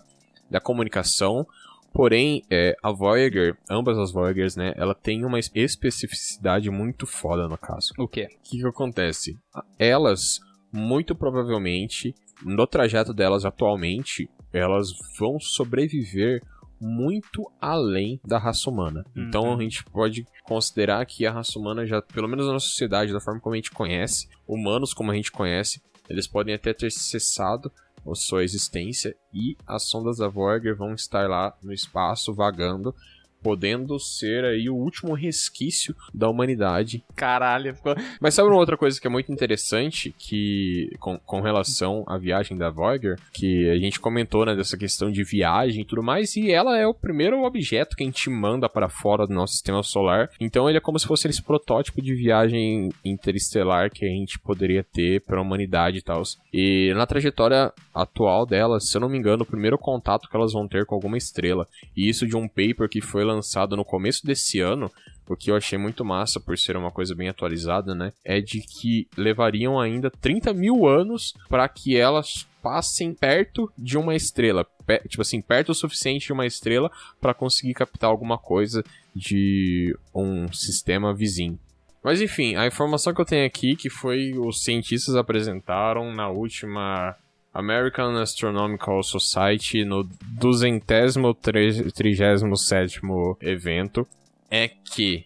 comunicação. Porém, a Voyager, ambas as Voyagers, né, ela tem uma especificidade muito foda no caso. O quê? O que acontece? Elas, muito provavelmente, no trajeto delas atualmente, elas vão sobreviver muito além da raça humana. Então a gente pode considerar que a raça humana já, pelo menos na nossa sociedade, da forma como a gente conhece, humanos como a gente conhece, eles podem até ter cessado a sua existência, e as sondas da Voyager vão estar lá no espaço vagando, podendo ser aí o último resquício da humanidade. Caralho. Mas sabe uma outra coisa que é muito interessante, que com relação à viagem da Voyager, que a gente comentou, né, dessa questão de viagem e tudo mais, e ela é o primeiro objeto que a gente manda para fora do nosso sistema solar, então ele é como se fosse esse protótipo de viagem interestelar que a gente poderia ter para a humanidade e tal. E na trajetória atual dela, se eu não me engano, o primeiro contato que elas vão ter com alguma estrela, e isso de um paper que foi lançado no começo desse ano, o que eu achei muito massa por ser uma coisa bem atualizada, né, é de que levariam ainda 30 mil anos para que elas passem perto de uma estrela, tipo assim, perto o suficiente de uma estrela para conseguir captar alguma coisa de um sistema vizinho. Mas enfim, a informação que eu tenho aqui, que foi os cientistas apresentaram na última American Astronomical Society, no 237º evento, é que,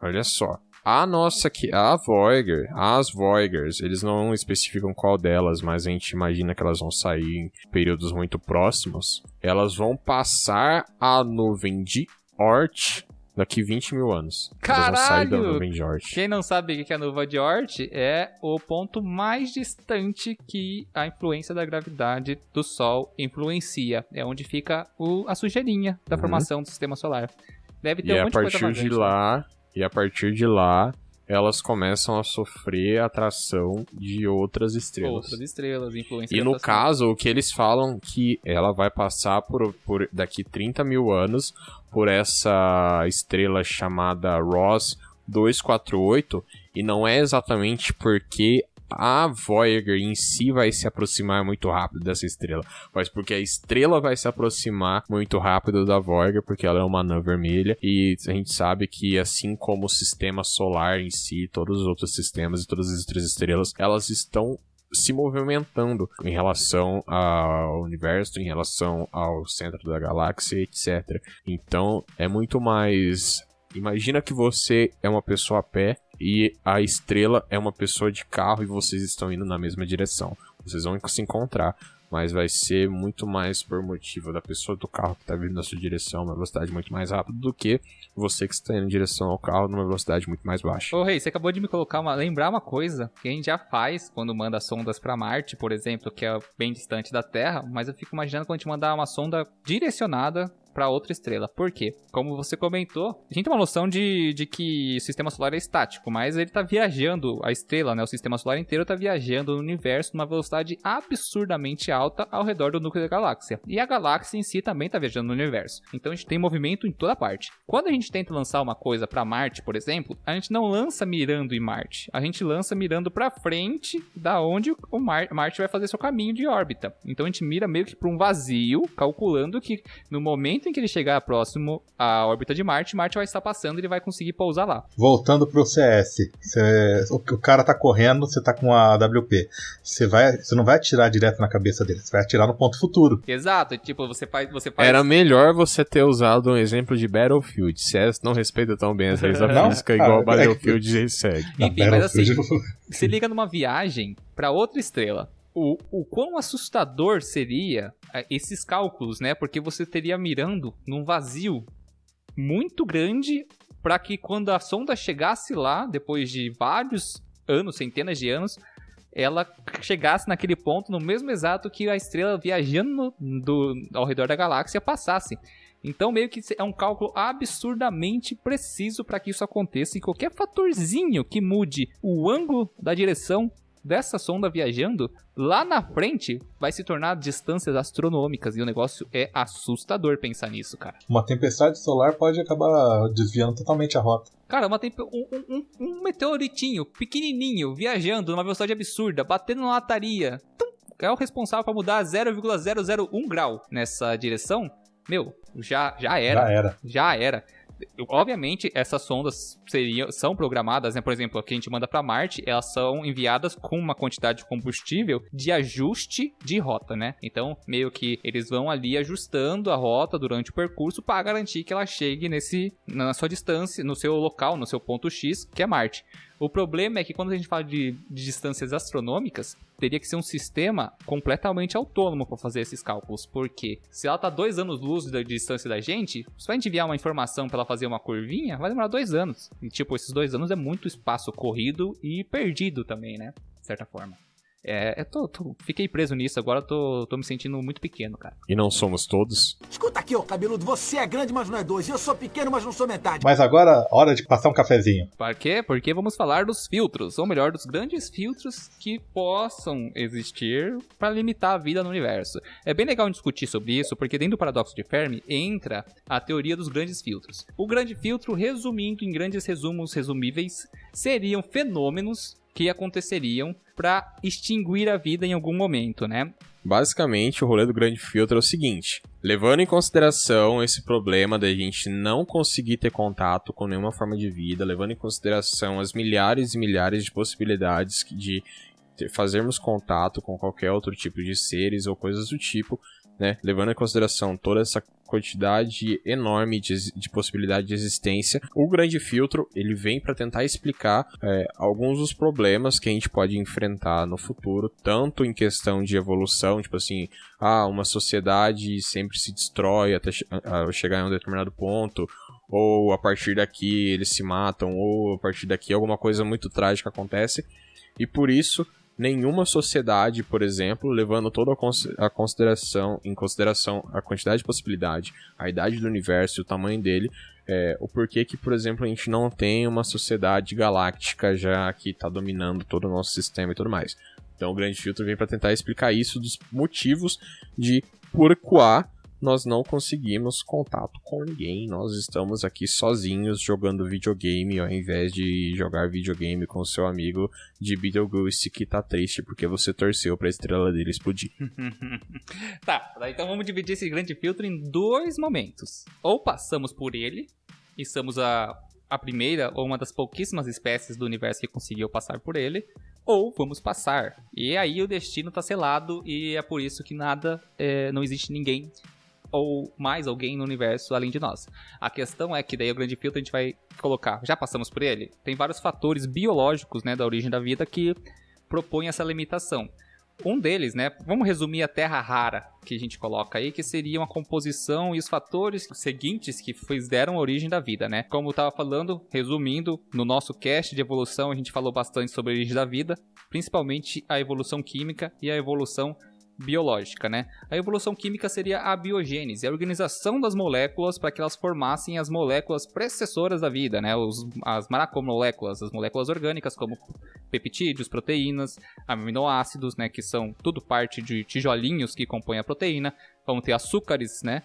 olha só, as Voyagers, eles não especificam qual delas, mas a gente imagina que elas vão sair em períodos muito próximos, elas vão passar a nuvem de Oort daqui 20 mil anos. Caralho! Elas vão sair da nuvem de Oort. Quem não sabe o que é a nuvem de Oort é o ponto mais distante que a influência da gravidade do Sol influencia. É onde fica a sujeirinha da formação do sistema solar. Deve ter um monte de coisa vagante. E a partir de lá, elas começam a sofrer atração de outras estrelas. Influência. E no caso, o que eles falam que ela vai passar por daqui 30 mil anos por essa estrela chamada Ross 248, e não é exatamente porque a Voyager em si vai se aproximar muito rápido dessa estrela, mas porque a estrela vai se aproximar muito rápido da Voyager, porque ela é uma anã vermelha, e a gente sabe que assim como o sistema solar em si, todos os outros sistemas e todas as outras estrelas, elas estão se movimentando em relação ao universo, em relação ao centro da galáxia, etc. Então é muito mais... Imagina que você é uma pessoa a pé e a estrela é uma pessoa de carro e vocês estão indo na mesma direção. Vocês vão se encontrar, mas vai ser muito mais por motivo da pessoa do carro que está vindo na sua direção uma velocidade muito mais rápida do que você que está indo em direção ao carro numa velocidade muito mais baixa. Ô, Rei, você acabou de me lembrar uma coisa que a gente já faz quando manda sondas para Marte, por exemplo, que é bem distante da Terra, mas eu fico imaginando quando a gente mandar uma sonda direcionada para outra estrela. Por quê? Como você comentou, a gente tem uma noção de que o sistema solar é estático, mas ele tá viajando, a estrela, né, o sistema solar inteiro tá viajando no universo numa velocidade absurdamente alta ao redor do núcleo da galáxia. E a galáxia em si também tá viajando no universo. Então a gente tem movimento em toda parte. Quando a gente tenta lançar uma coisa para Marte, por exemplo, a gente não lança mirando em Marte. A gente lança mirando para frente da onde o Marte vai fazer seu caminho de órbita. Então a gente mira meio que para um vazio, calculando que no momento em que ele chegar próximo à órbita de Marte, Marte vai estar passando e ele vai conseguir pousar lá. Voltando pro CS, o cara tá correndo, você tá com a AWP. Você não vai atirar direto na cabeça dele, você vai atirar no ponto futuro. Exato, tipo, você faz... Era melhor você ter usado um exemplo de Battlefield. CS não respeita tão bem essa física igual Battlefield segue. Enfim, mas assim, se liga numa viagem para outra estrela. O quão assustador seria esses cálculos, né? Porque você teria mirando num vazio muito grande para que quando a sonda chegasse lá, depois de vários anos, centenas de anos, ela chegasse naquele ponto no mesmo exato que a estrela viajando ao redor da galáxia passasse. Então meio que é um cálculo absurdamente preciso para que isso aconteça, e qualquer fatorzinho que mude o ângulo da direção dessa sonda viajando, lá na frente vai se tornar distâncias astronômicas, e o negócio é assustador pensar nisso, cara. Uma tempestade solar pode acabar desviando totalmente a rota. Cara, um meteoritinho pequenininho viajando numa velocidade absurda, batendo na lataria, é o responsável para mudar 0,001 grau nessa direção. Meu, já era. Obviamente, essas sondas são programadas, né? Por exemplo, a que a gente manda para Marte, elas são enviadas com uma quantidade de combustível de ajuste de rota, né? Então, meio que eles vão ali ajustando a rota durante o percurso para garantir que ela chegue na sua distância, no seu local, no seu ponto X, que é Marte. O problema é que quando a gente fala de distâncias astronômicas, teria que ser um sistema completamente autônomo para fazer esses cálculos, porque se ela tá 2 anos-luz de distância da gente, se a gente enviar uma informação para ela fazer uma curvinha, vai demorar 2 anos. E tipo, esses 2 anos é muito espaço corrido e perdido também, né? De certa forma. Fiquei preso nisso, agora tô me sentindo muito pequeno, cara. E não somos todos? Escuta aqui, ô cabeludo, você é grande, mas não é 2. Eu sou pequeno, mas não sou metade. Mas agora, hora de passar um cafezinho. Por quê? Porque vamos falar dos filtros, ou melhor, dos grandes filtros que possam existir para limitar a vida no universo. É bem legal discutir sobre isso, porque dentro do paradoxo de Fermi entra a teoria dos grandes filtros. O grande filtro, resumindo em grandes resumos resumíveis, seriam fenômenos que aconteceriam para extinguir a vida em algum momento, né? Basicamente, o rolê do grande filtro é o seguinte: levando em consideração esse problema da gente não conseguir ter contato com nenhuma forma de vida, levando em consideração as milhares e milhares de possibilidades de fazermos contato com qualquer outro tipo de seres ou coisas do tipo, né? Levando em consideração toda essa quantidade enorme de possibilidade de existência, o grande filtro ele vem para tentar explicar alguns dos problemas que a gente pode enfrentar no futuro, tanto em questão de evolução, tipo assim, uma sociedade sempre se destrói até chegar em um determinado ponto, ou a partir daqui eles se matam, ou a partir daqui alguma coisa muito trágica acontece, e por isso nenhuma sociedade, por exemplo, levando toda em consideração a quantidade de possibilidade, a idade do universo e o tamanho dele, o porquê que, por exemplo, a gente não tem uma sociedade galáctica já que tá dominando todo o nosso sistema e tudo mais. Então o Grande Filtro vem para tentar explicar isso, dos motivos de porquê nós não conseguimos contato com ninguém. Nós estamos aqui sozinhos jogando videogame ao invés de jogar videogame com seu amigo de Beetlejuice que tá triste porque você torceu pra estrela dele explodir. Tá, então vamos dividir esse Grande Filtro em 2 momentos. Ou passamos por ele e somos a primeira ou uma das pouquíssimas espécies do universo que conseguiu passar por ele, ou vamos passar. E aí o destino tá selado e é por isso que não existe ninguém ou mais alguém no universo além de nós. A questão é que daí o Grande Filtro a gente vai colocar, já passamos por ele? Tem vários fatores biológicos, né, da origem da vida que propõem essa limitação. Um deles, né, vamos resumir a terra rara que a gente coloca aí, que seria uma composição e os fatores seguintes que deram a origem da vida, né? Como eu tava falando, resumindo, no nosso cast de evolução a gente falou bastante sobre a origem da vida, principalmente a evolução química e a evolução biológica, né? A evolução química seria a biogênese, a organização das moléculas para que elas formassem as moléculas precessoras da vida, né? As macromoléculas, as moléculas orgânicas como peptídeos, proteínas, aminoácidos, né? Que são tudo parte de tijolinhos que compõem a proteína. Vamos ter açúcares, né?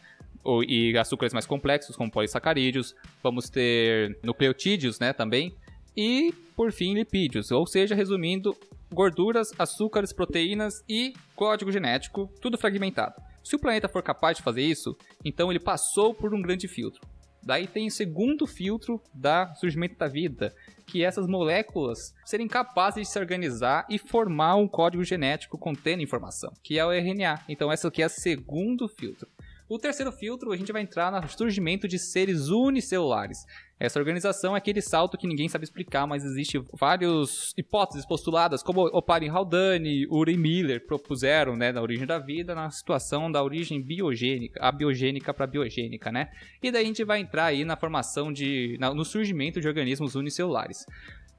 E açúcares mais complexos como polissacarídeos. Vamos ter nucleotídeos, né? Também. E, por fim, lipídios, ou seja, resumindo, gorduras, açúcares, proteínas e código genético, tudo fragmentado. Se o planeta for capaz de fazer isso, então ele passou por um grande filtro. Daí tem o segundo filtro do surgimento da vida, que é essas moléculas serem capazes de se organizar e formar um código genético contendo informação, que é o RNA. Então esse aqui é o segundo filtro. O terceiro filtro, a gente vai entrar no surgimento de seres unicelulares. Essa organização é aquele salto que ninguém sabe explicar, mas existem várias hipóteses postuladas, como Oparin Haldane, Urey Miller propuseram, né, na origem da vida, na situação da origem biogênica, abiogênica para biogênica, né? E daí a gente vai entrar aí na formação no surgimento de organismos unicelulares.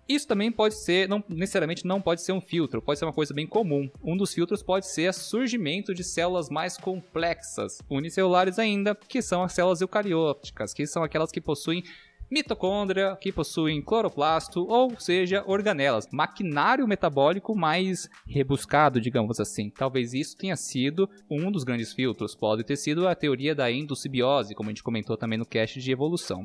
Isso também pode ser, não necessariamente não pode ser um filtro, pode ser uma coisa bem comum. Um dos filtros pode ser o surgimento de células mais complexas, unicelulares ainda, que são as células eucarióticas, que são aquelas que possuem mitocôndria, que possuem cloroplasto, ou seja, organelas, maquinário metabólico mais rebuscado, digamos assim. Talvez isso tenha sido um dos grandes filtros, pode ter sido a teoria da endossimbiose, como a gente comentou também no cast de evolução.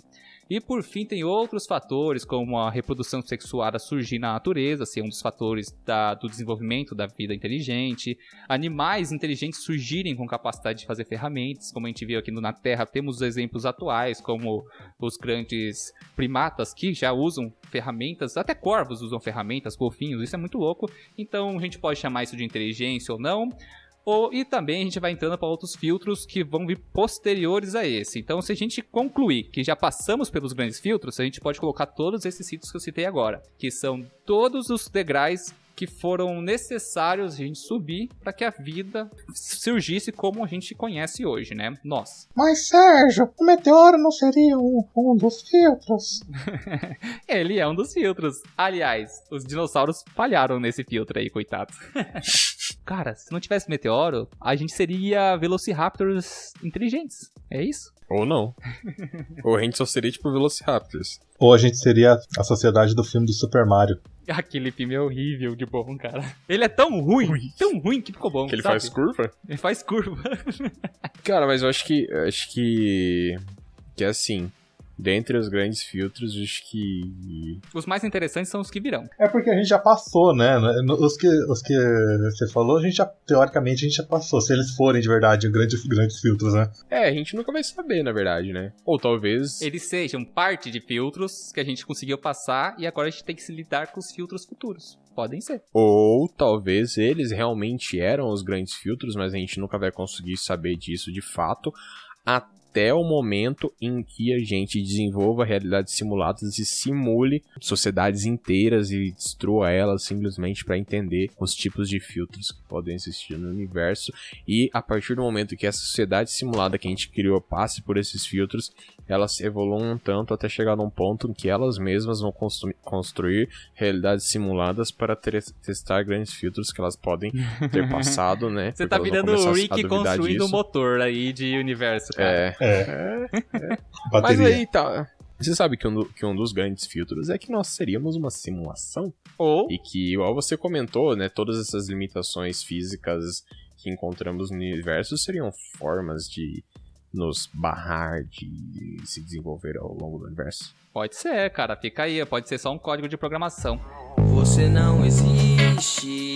E por fim tem outros fatores, como a reprodução sexuada surgir na natureza, ser um dos fatores do desenvolvimento da vida inteligente, animais inteligentes surgirem com capacidade de fazer ferramentas, como a gente viu aqui na Terra, temos exemplos atuais, como os grandes primatas que já usam ferramentas, até corvos usam ferramentas, golfinhos, isso é muito louco, então a gente pode chamar isso de inteligência ou não. E também a gente vai entrando para outros filtros que vão vir posteriores a esse. Então, se a gente concluir que já passamos pelos grandes filtros, a gente pode colocar todos esses filtros que eu citei agora, que são todos os degraus que foram necessários a gente subir para que a vida surgisse como a gente conhece hoje, né? Nós. Mas, Sérgio, o meteoro não seria um dos filtros? Ele é um dos filtros. Aliás, os dinossauros falharam nesse filtro aí, coitados. Cara, se não tivesse meteoro, a gente seria Velociraptors inteligentes. É isso? Ou não. Ou a gente só seria tipo Velociraptors. Ou a gente seria a sociedade do filme do Super Mario. Aquele filme é horrível de bom, cara. Ele é tão ruim que ficou bom. Que ele faz curva? Ele faz curva. Cara, mas eu acho que é assim. Dentre os grandes filtros, acho que... Os mais interessantes são os que virão. É porque a gente já passou, né? Os que você falou, teoricamente a gente já passou. Se eles forem de verdade grandes filtros, né? A gente nunca vai saber, na verdade, né? Ou talvez... Eles sejam parte de filtros que a gente conseguiu passar e agora a gente tem que se lidar com os filtros futuros. Podem ser. Ou talvez eles realmente eram os grandes filtros, mas a gente nunca vai conseguir saber disso de fato até o momento em que a gente desenvolva realidades simuladas e simule sociedades inteiras e destrua elas simplesmente para entender os tipos de filtros que podem existir no universo. E a partir do momento que essa sociedade simulada que a gente criou passe por esses filtros, elas evoluam tanto até chegar num ponto em que elas mesmas vão construir realidades simuladas para testar grandes filtros que elas podem ter passado, né? Você tá virando o Rick construindo um motor aí de universo, cara. Mas aí tá. Você sabe que um dos grandes filtros é que nós seríamos uma simulação. E que, igual você comentou, né, todas essas limitações físicas que encontramos no universo seriam formas de nos barrar de se desenvolver ao longo do universo. Pode ser, cara. Fica aí. Pode ser só um código de programação. Você não existe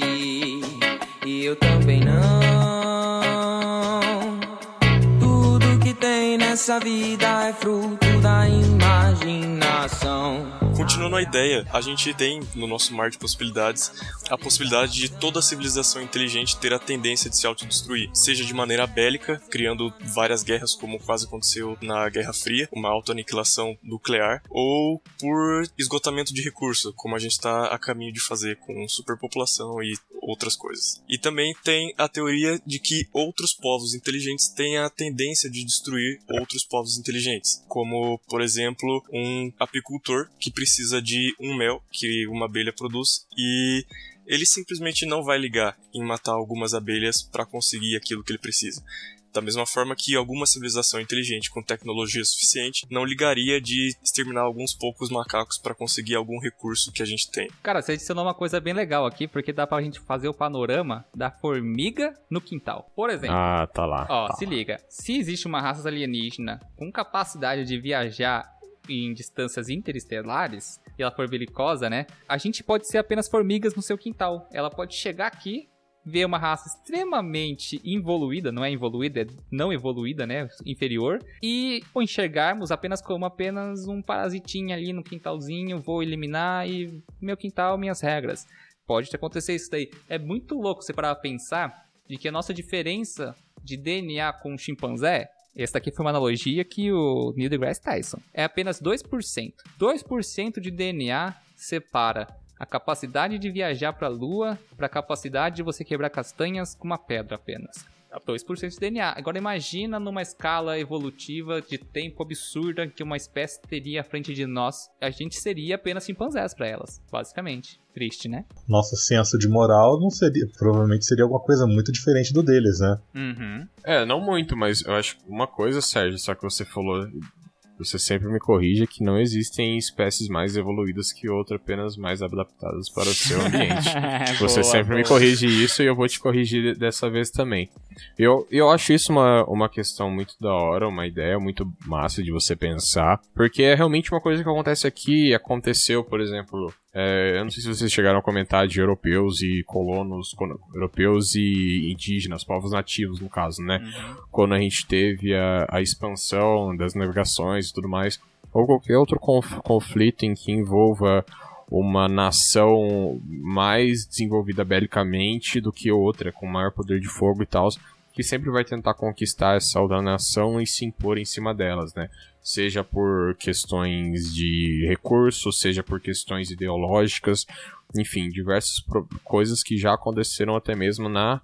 e eu também não. Tudo que tem nessa vida é fruto da imaginação. Continuando a ideia, a gente tem no nosso mar de possibilidades a possibilidade de toda civilização inteligente ter a tendência de se autodestruir, seja de maneira bélica, criando várias guerras como quase aconteceu na Guerra Fria, uma autoaniquilação nuclear, ou por esgotamento de recurso, como a gente está a caminho de fazer com superpopulação e outras coisas. E também tem a teoria de que outros povos inteligentes têm a tendência de destruir outros povos inteligentes, como, por exemplo, um apicultor que precisa de um mel que uma abelha produz e ele simplesmente não vai ligar em matar algumas abelhas para conseguir aquilo que ele precisa. Da mesma forma que alguma civilização inteligente com tecnologia suficiente não ligaria de exterminar alguns poucos macacos para conseguir algum recurso que a gente tem. Cara, você adicionou uma coisa bem legal aqui, porque dá pra gente fazer o panorama da formiga no quintal. Por exemplo. Ah, tá lá. Ó, se liga. Se existe uma raça alienígena com capacidade de viajar em distâncias interestelares, e ela for belicosa, né? A gente pode ser apenas formigas no seu quintal. Ela pode chegar aqui, ver uma raça extremamente involuída, não é evoluída, é não evoluída, né, inferior, e enxergarmos apenas como apenas um parasitinho ali no quintalzinho, vou eliminar e meu quintal, minhas regras. Pode acontecer isso daí. É muito louco você parar pra pensar de que a nossa diferença de DNA com o chimpanzé, essa aqui foi uma analogia que o Neil deGrasse Tyson, é apenas 2%. 2% de DNA separa a capacidade de viajar para a Lua para a capacidade de você quebrar castanhas com uma pedra apenas. 2% de DNA. Agora imagina numa escala evolutiva de tempo absurda que uma espécie teria à frente de nós. A gente seria apenas chimpanzés para elas, basicamente. Triste, né? Nosso senso de moral não seria, provavelmente seria alguma coisa muito diferente do deles, né? Uhum. Não muito, mas eu acho que uma coisa, Sérgio, só que você falou... Você sempre me corrige que não existem espécies mais evoluídas que outra, apenas mais adaptadas para o seu ambiente. Você sempre me corrige isso e eu vou te corrigir dessa vez também. Eu acho isso uma questão muito da hora, uma ideia muito massa de você pensar, porque é realmente uma coisa que acontece aqui, aconteceu, por exemplo... eu não sei se vocês chegaram a comentar de europeus e colonos, europeus e indígenas, povos nativos no caso, né? Uhum. Quando a gente teve a expansão das navegações e tudo mais, ou qualquer outro conflito em que envolva uma nação mais desenvolvida belicamente do que outra, com maior poder de fogo e tal, que sempre vai tentar conquistar essa outra nação e se impor em cima delas, né? Seja por questões de recursos, seja por questões ideológicas, enfim, diversas coisas que já aconteceram até mesmo na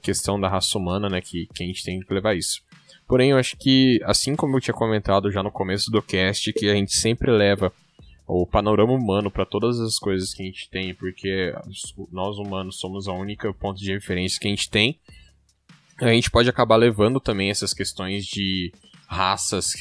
questão da raça humana, né, que a gente tem que levar isso. Porém, eu acho que, assim como eu tinha comentado já no começo do cast, que a gente sempre leva o panorama humano para todas as coisas que a gente tem, porque nós humanos somos a única ponto de referência que a gente tem, a gente pode acabar levando também essas questões de raças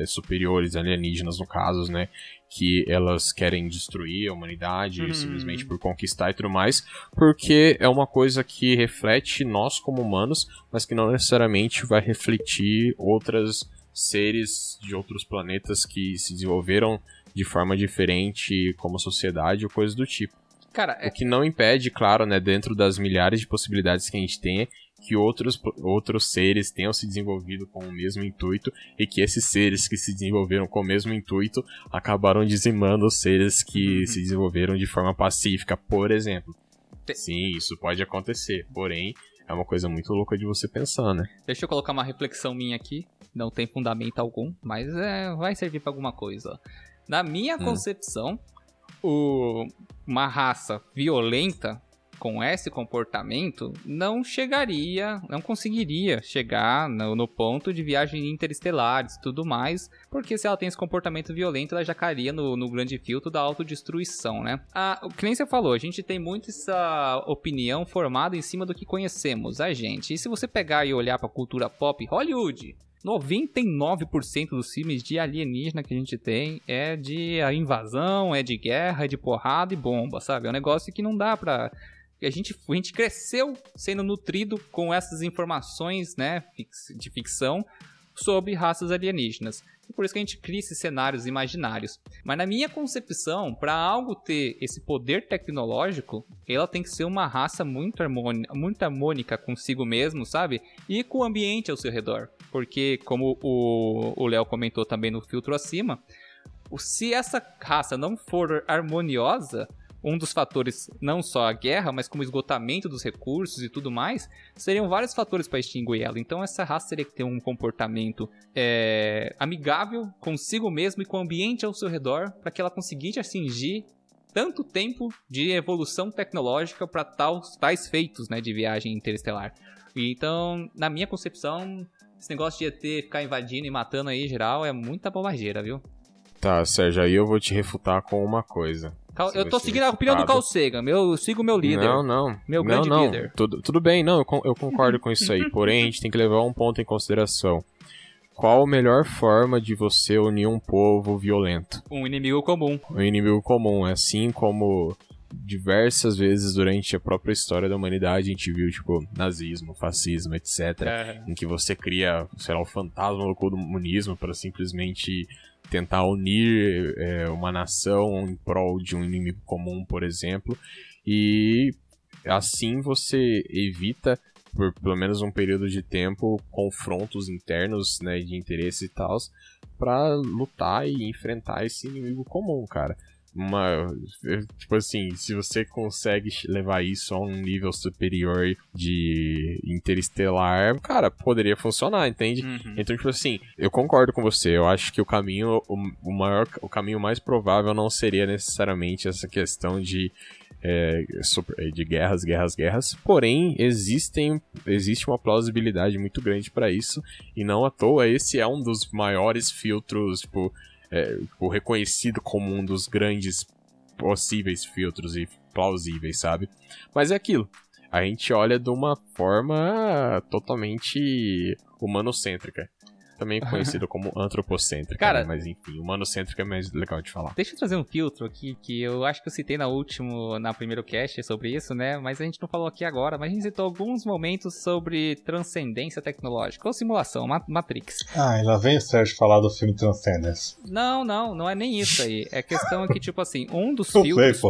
superiores, alienígenas no caso, né, que elas querem destruir a humanidade simplesmente por conquistar e tudo mais, porque é uma coisa que reflete nós como humanos, mas que não necessariamente vai refletir outros seres de outros planetas que se desenvolveram de forma diferente como sociedade ou coisa do tipo. Cara, o que não impede, claro, né, dentro das milhares de possibilidades que a gente tem, que outros seres tenham se desenvolvido com o mesmo intuito e que esses seres que se desenvolveram com o mesmo intuito acabaram dizimando os seres que se desenvolveram de forma pacífica, por exemplo. Sim, isso pode acontecer, porém é uma coisa muito louca de você pensar, né? Deixa eu colocar uma reflexão minha aqui, não tem fundamento algum, mas vai servir pra alguma coisa. Na minha concepção, uma raça violenta com esse comportamento não conseguiria chegar no ponto de viagem interestelares e tudo mais, porque se ela tem esse comportamento violento, ela já cairia no grande filtro da autodestruição, né? O que nem você falou, a gente tem muito essa opinião formada em cima do que conhecemos, a gente. E se você pegar e olhar pra cultura pop, Hollywood, 99% dos filmes de alienígena que a gente tem é de invasão, é de guerra, é de porrada e bomba, sabe? É um negócio que não dá pra... A gente cresceu sendo nutrido com essas informações, né, de ficção sobre raças alienígenas. E por isso que a gente cria esses cenários imaginários. Mas na minha concepção, para algo ter esse poder tecnológico, ela tem que ser uma raça muito harmônica consigo mesmo, sabe? E com o ambiente ao seu redor. Porque, como o Léo comentou também no filtro acima, se essa raça não for harmoniosa, um dos fatores, não só a guerra, mas como o esgotamento dos recursos e tudo mais, seriam vários fatores para extinguir ela. Então essa raça teria que ter um comportamento amigável consigo mesmo e com o ambiente ao seu redor, para que ela conseguisse atingir tanto tempo de evolução tecnológica para tais feitos, né, de viagem interestelar. Então, na minha concepção, esse negócio de ET ficar invadindo e matando aí geral é muita bobageira, viu? Tá, Sérgio, aí eu vou te refutar com uma coisa. Eu tô seguindo a opinião do Carl Sagan, eu sigo o meu líder. Não. Meu grande líder. Tudo bem, não, eu concordo com isso aí. Porém, a gente tem que levar um ponto em consideração. Qual a melhor forma de você unir um povo violento? Um inimigo comum. Um inimigo comum, assim como diversas vezes durante a própria história da humanidade a gente viu, tipo, nazismo, fascismo, etc. Em que você cria, sei lá, o fantasma do comunismo para simplesmente tentar unir uma nação em prol de um inimigo comum, por exemplo, e assim você evita, por pelo menos um período de tempo, confrontos internos, né, de interesse e tal, pra lutar e enfrentar esse inimigo comum, cara. Tipo assim, se você consegue levar isso a um nível superior de interestelar, cara, poderia funcionar, entende? Então, tipo assim, eu concordo com você. Eu acho que o caminho, o caminho mais provável não seria necessariamente essa questão de guerras, porém existe uma plausibilidade muito grande para isso, e não à toa esse é um dos maiores filtros, tipo, reconhecido como um dos grandes possíveis filtros e plausíveis, sabe? Mas é aquilo, a gente olha de uma forma totalmente humanocêntrica. Também conhecido como antropocêntrica, cara, né? Mas enfim, humanocêntrica é mais legal de falar. Deixa eu trazer um filtro aqui, que eu acho que eu citei na primeiro cast sobre isso, né? Mas a gente não falou aqui agora, mas a gente citou alguns momentos sobre transcendência tecnológica, ou simulação, Matrix. Ah, e lá vem o Sérgio falar do filme Transcendence. Não é nem isso aí. A questão é que, tipo assim, um dos filtros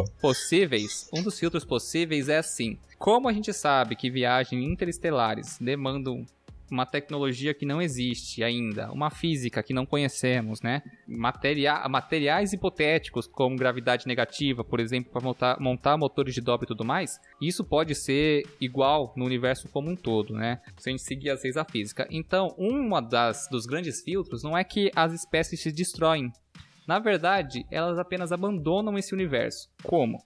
possíveis é assim, como a gente sabe que viagens interestelares demandam uma tecnologia que não existe ainda, uma física que não conhecemos, né? Materiais hipotéticos como gravidade negativa, por exemplo, para montar motores de dobra e tudo mais, isso pode ser igual no universo como um todo, né? Se a gente seguir as leis da física. Então, dos grandes filtros não é que as espécies se destroem. Na verdade, elas apenas abandonam esse universo. Como?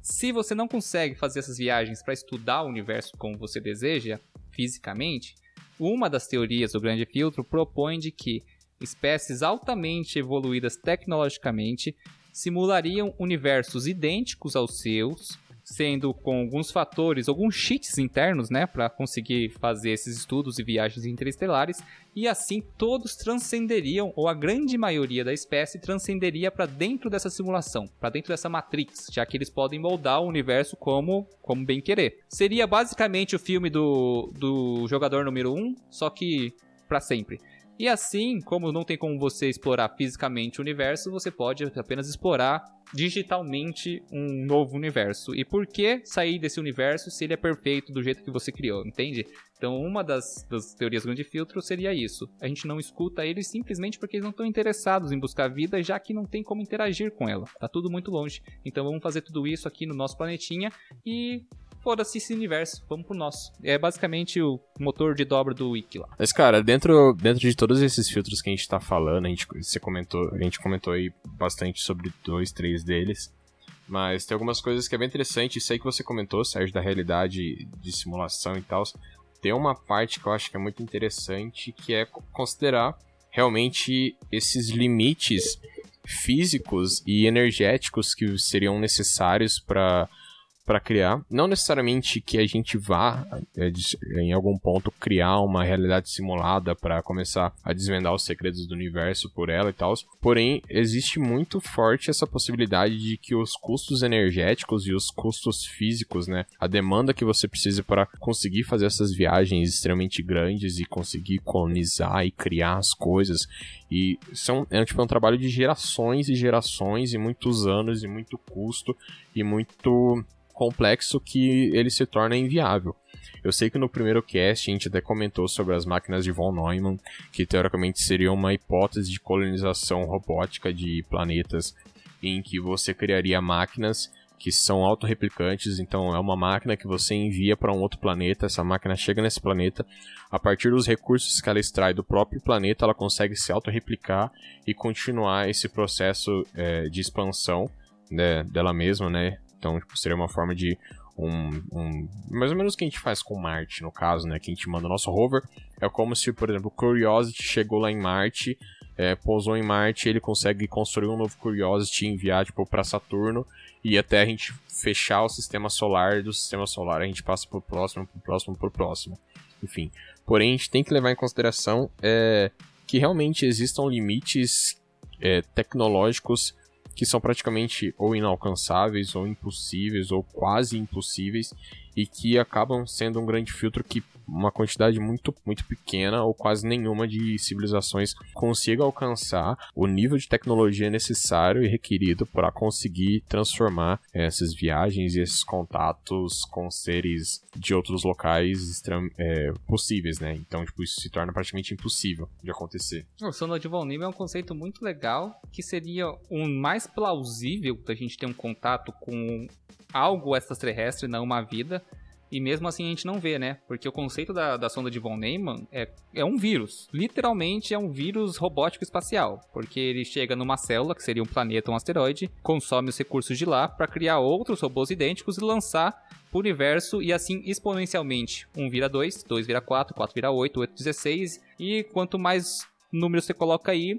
Se você não consegue fazer essas viagens para estudar o universo como você deseja, fisicamente, uma das teorias do grande filtro propõe de que espécies altamente evoluídas tecnologicamente simulariam universos idênticos aos seus, sendo com alguns fatores, alguns cheats internos, né, para conseguir fazer esses estudos e viagens interestelares, e assim todos transcenderiam, ou a grande maioria da espécie transcenderia para dentro dessa simulação, para dentro dessa Matrix, já que eles podem moldar o universo como bem querer. Seria basicamente o filme do jogador número 1, só que para sempre. E assim, como não tem como você explorar fisicamente o universo, você pode apenas explorar digitalmente um novo universo. E por que sair desse universo se ele é perfeito do jeito que você criou, entende? Então uma das teorias do grande filtro seria isso. A gente não escuta eles simplesmente porque eles não estão interessados em buscar vida, já que não tem como interagir com ela. Tá tudo muito longe. Então vamos fazer tudo isso aqui no nosso planetinha e... foda-se esse universo, vamos pro nosso. É basicamente o motor de dobra do Wiki lá. Mas, cara, dentro de todos esses filtros que a gente tá falando, a gente comentou aí bastante sobre 2, 3 deles, mas tem algumas coisas que é bem interessante. Isso aí que você comentou, Sérgio, da realidade de simulação e tal, tem uma parte que eu acho que é muito interessante, que é considerar realmente esses limites físicos e energéticos que seriam necessários para para criar. Não necessariamente que a gente vá, em algum ponto, criar uma realidade simulada para começar a desvendar os segredos do universo por ela e tal. Porém, existe muito forte essa possibilidade de que os custos energéticos e os custos físicos, né, a demanda que você precisa para conseguir fazer essas viagens extremamente grandes e conseguir colonizar e criar as coisas, e é um trabalho de gerações e gerações e muitos anos e muito custo e muito complexo que ele se torna inviável. Eu sei que no primeiro cast a gente até comentou sobre as máquinas de von Neumann, que teoricamente seria uma hipótese de colonização robótica de planetas, em que você criaria máquinas que são autorreplicantes. Então é uma máquina que você envia para um outro planeta, essa máquina chega nesse planeta, a partir dos recursos que ela extrai do próprio planeta, ela consegue se autorreplicar e continuar esse processo de expansão, né, dela mesma, né? Então seria uma forma de mais ou menos o que a gente faz com Marte, no caso, né? Que a gente manda o nosso rover. É como se, por exemplo, o Curiosity chegou lá em Marte, pousou em Marte, ele consegue construir um novo Curiosity e enviar para Saturno, e até a gente fechar o sistema solar. Do sistema solar a gente passa pro próximo. Enfim, porém a gente tem que levar em consideração que realmente existam limites tecnológicos que são praticamente ou inalcançáveis, ou impossíveis, ou quase impossíveis, e que acabam sendo um grande filtro que uma quantidade muito, muito pequena ou quase nenhuma de civilizações consiga alcançar o nível de tecnologia necessário e requerido para conseguir transformar essas viagens e esses contatos com seres de outros locais possíveis, né? Então, isso se torna praticamente impossível de acontecer. O sonda de von Neumann é um conceito muito legal, que seria o mais plausível da gente ter um contato com algo extraterrestre, não uma vida. E mesmo assim a gente não vê, né? Porque o conceito da sonda de von Neumann é um vírus. Literalmente é um vírus robótico espacial. Porque ele chega numa célula, que seria um planeta, um asteroide, consome os recursos de lá para criar outros robôs idênticos e lançar pro universo. E assim, exponencialmente, 1 vira 2, 2 vira 4, 4 vira 8, 8 16. E quanto mais número você coloca aí,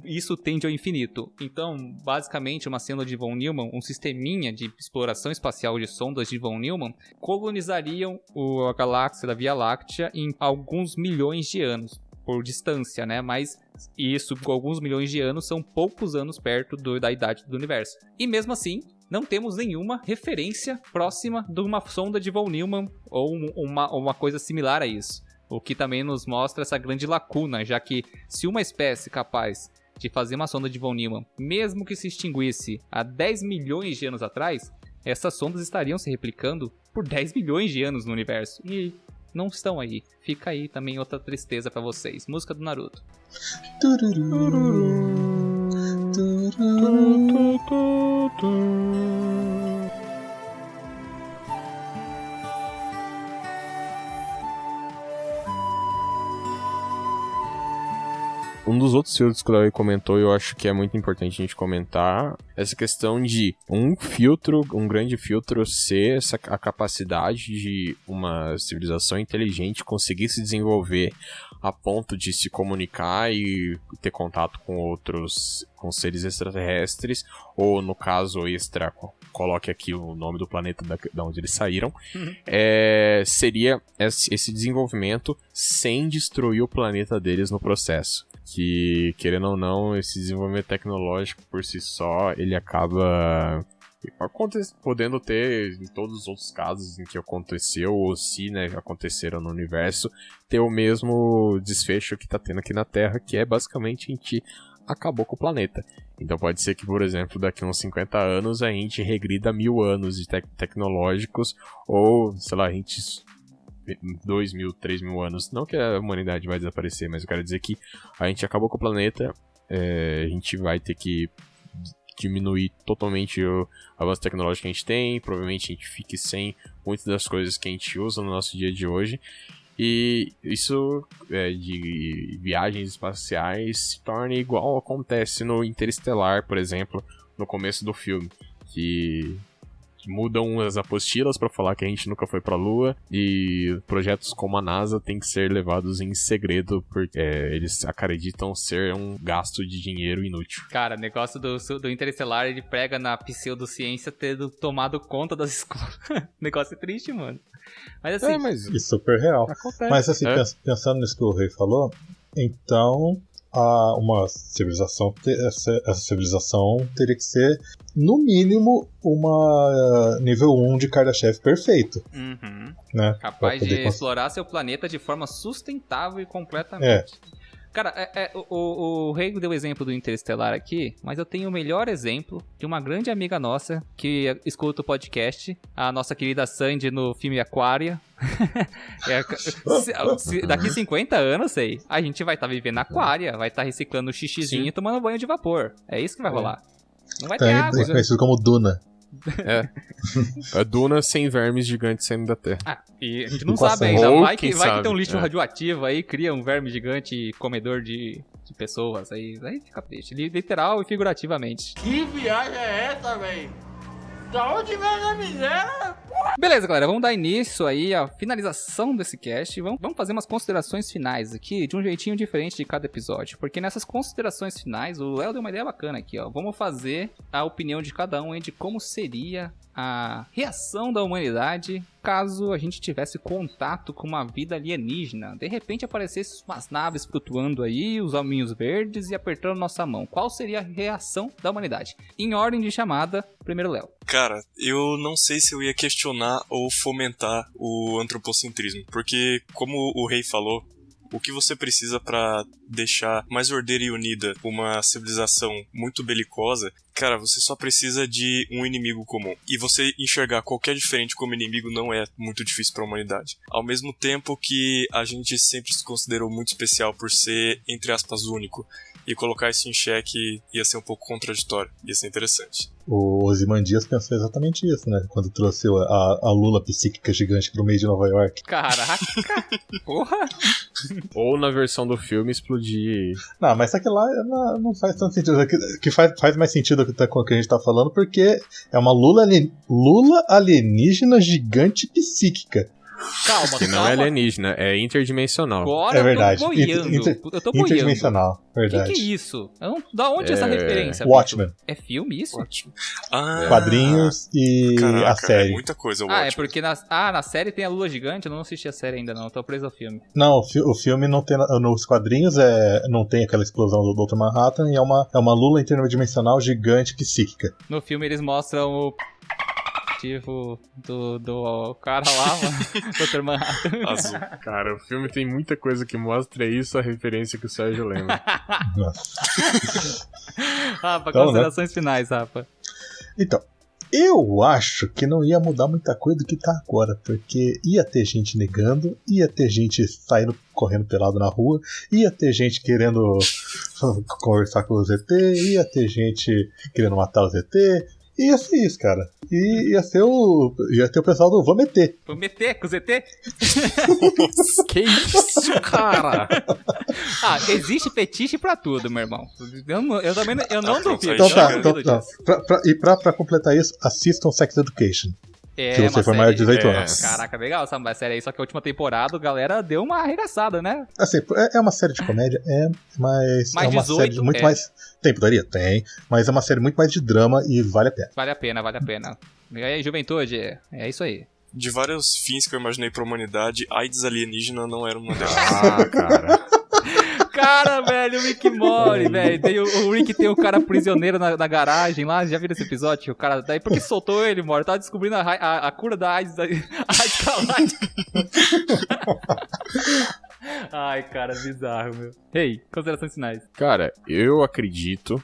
isso tende ao infinito. Então, basicamente, uma sonda de von Neumann, um sisteminha de exploração espacial de sondas de von Neumann, colonizariam a galáxia da Via Láctea em alguns milhões de anos, por distância, né? Mas isso, com alguns milhões de anos, são poucos anos perto da idade do universo. E mesmo assim, não temos nenhuma referência próxima de uma sonda de von Neumann ou uma coisa similar a isso. O que também nos mostra essa grande lacuna, já que se uma espécie capaz de fazer uma sonda de von Neumann, mesmo que se extinguisse há 10 milhões de anos atrás, essas sondas estariam se replicando por 10 milhões de anos no universo. E não estão aí. Fica aí também outra tristeza pra vocês. Música do Naruto. Um dos outros filtros que o Larry comentou, eu acho que é muito importante a gente comentar, essa questão de um grande filtro ser a capacidade de uma civilização inteligente conseguir se desenvolver a ponto de se comunicar e ter contato com seres extraterrestres, ou no caso coloque aqui o nome do planeta da onde eles saíram, seria esse desenvolvimento sem destruir o planeta deles no processo. Que, querendo ou não, esse desenvolvimento tecnológico por si só, ele acaba podendo ter, em todos os outros casos em que aconteceu, ou se, né, aconteceram no universo, ter o mesmo desfecho que tá tendo aqui na Terra, que é basicamente a gente acabou com o planeta. Então pode ser que, por exemplo, daqui a uns 50 anos a gente regrida 1000 anos de tecnológicos, ou, sei lá, a gente 2.000, 3.000 anos. Não que a humanidade vai desaparecer, mas eu quero dizer que a gente acabou com o planeta, a gente vai ter que diminuir totalmente o avanço tecnológico que a gente tem, provavelmente a gente fique sem muitas das coisas que a gente usa no nosso dia de hoje, e isso de viagens espaciais se torna igual acontece no Interestelar, por exemplo, no começo do filme, que mudam as apostilas pra falar que a gente nunca foi pra Lua, e projetos como a NASA têm que ser levados em segredo, porque eles acreditam ser um gasto de dinheiro inútil. Cara, o negócio do Interestelar, ele prega na pseudociência tendo tomado conta das escolas. Negócio triste, mano. Mas assim... E super real. Acontece. Mas assim, pensando nisso que o Rei falou, então uma civilização, essa civilização teria que ser, no mínimo, uma nível 1 de Kardashev perfeito. Uhum. Né? Capaz de explorar seu planeta de forma sustentável e completamente. Cara, o Rei deu o exemplo do Interestelar aqui, mas eu tenho o melhor exemplo de uma grande amiga nossa que escuta o podcast, a nossa querida Sandy no filme Aquária. Daqui 50 anos, a gente vai estar vivendo na Aquária, vai estar reciclando o xixizinho e tomando banho de vapor. É isso que vai rolar. Não vai ter água. É conhecido como Duna. A Duna sem vermes gigantes saindo da Terra. E a gente não sabe ainda. Vai que tem um lixo radioativo aí, cria um verme gigante comedor de pessoas. Aí fica triste. Literal e figurativamente. Que viagem é essa, véi? Da onde vem a miséria? Beleza, galera, vamos dar início aí à finalização desse cast. Vamos fazer umas considerações finais aqui, de um jeitinho diferente de cada episódio. Porque nessas considerações finais, o Léo deu uma ideia bacana aqui, ó. Vamos fazer a opinião de cada um aí de como seria a reação da humanidade caso a gente tivesse contato com uma vida alienígena. De repente aparecesse umas naves flutuando aí, os hominhos verdes e apertando nossa mão. Qual seria a reação da humanidade? Em ordem de chamada, primeiro Léo. Cara, eu não sei se eu ia questionar ou fomentar o antropocentrismo, porque como o Rei falou, o que você precisa pra deixar mais ordeira e unida uma civilização muito belicosa, cara, você só precisa de um inimigo comum. E você enxergar qualquer diferente como inimigo não é muito difícil pra humanidade. Ao mesmo tempo que a gente sempre se considerou muito especial por ser, entre aspas, único. E colocar isso em xeque ia ser um pouco contraditório. Ia ser interessante. O Ozymandias pensou exatamente isso, né? Quando trouxe a lula psíquica gigante pro meio de Nova York. Caraca! Porra! Ou na versão do filme explodir... Não, mas isso aqui lá não faz tanto sentido. Que faz mais sentido com o que a gente tá falando, porque é uma lula alienígena gigante psíquica. Calma, que não é alienígena, é interdimensional. Agora é verdade. Eu tô boiando. Eu tô boiando. Interdimensional, verdade. O que é isso? Da onde é essa referência? Watchmen. É filme isso? Quadrinhos e caraca, a série. É muita coisa, é porque na série tem a lula gigante, eu não assisti a série ainda não, tô preso ao filme. Não, o filme não tem, nos quadrinhos não tem aquela explosão do Dr. Manhattan e é uma lula interdimensional gigante psíquica. No filme eles mostram o... do cara lá, Dr. Manhattan. Azul. Cara, o filme tem muita coisa que mostra isso, a referência que o Sérgio lembra. Rafa, considerações finais, Rafa. Então, eu acho que não ia mudar muita coisa do que tá agora, porque ia ter gente negando, ia ter gente saindo correndo pelado na rua, ia ter gente querendo conversar com os ET, ia ter gente querendo matar os ET. Ia ser isso, cara. E ia ter o pessoal do Vamos ET. Vamos ET com os ET? Que isso, cara? Existe fetiche pra tudo, meu irmão. Eu não duvido. Então pra completar isso, assistam Sex Education. Se você for maior de 18 anos. Caraca, legal essa série aí. Só que a última temporada a galera deu uma arregaçada, né? Assim, é uma série de comédia, mas é uma 18, série de muito mais... Tem putaria? Tem. Mas é uma série muito mais de drama e vale a pena. Vale a pena. E aí, juventude, é isso aí. De vários fins que eu imaginei pra humanidade, AIDS alienígena não era uma delas. Cara... Cara, velho, o Rick morre, velho. O Rick tem o cara prisioneiro na garagem lá. Já viram esse episódio? O cara, daí porque soltou ele, mano. Tava descobrindo a cura da AIDS galáctica. Ai, cara, bizarro, meu. Hey, considerações finais. Cara, eu acredito,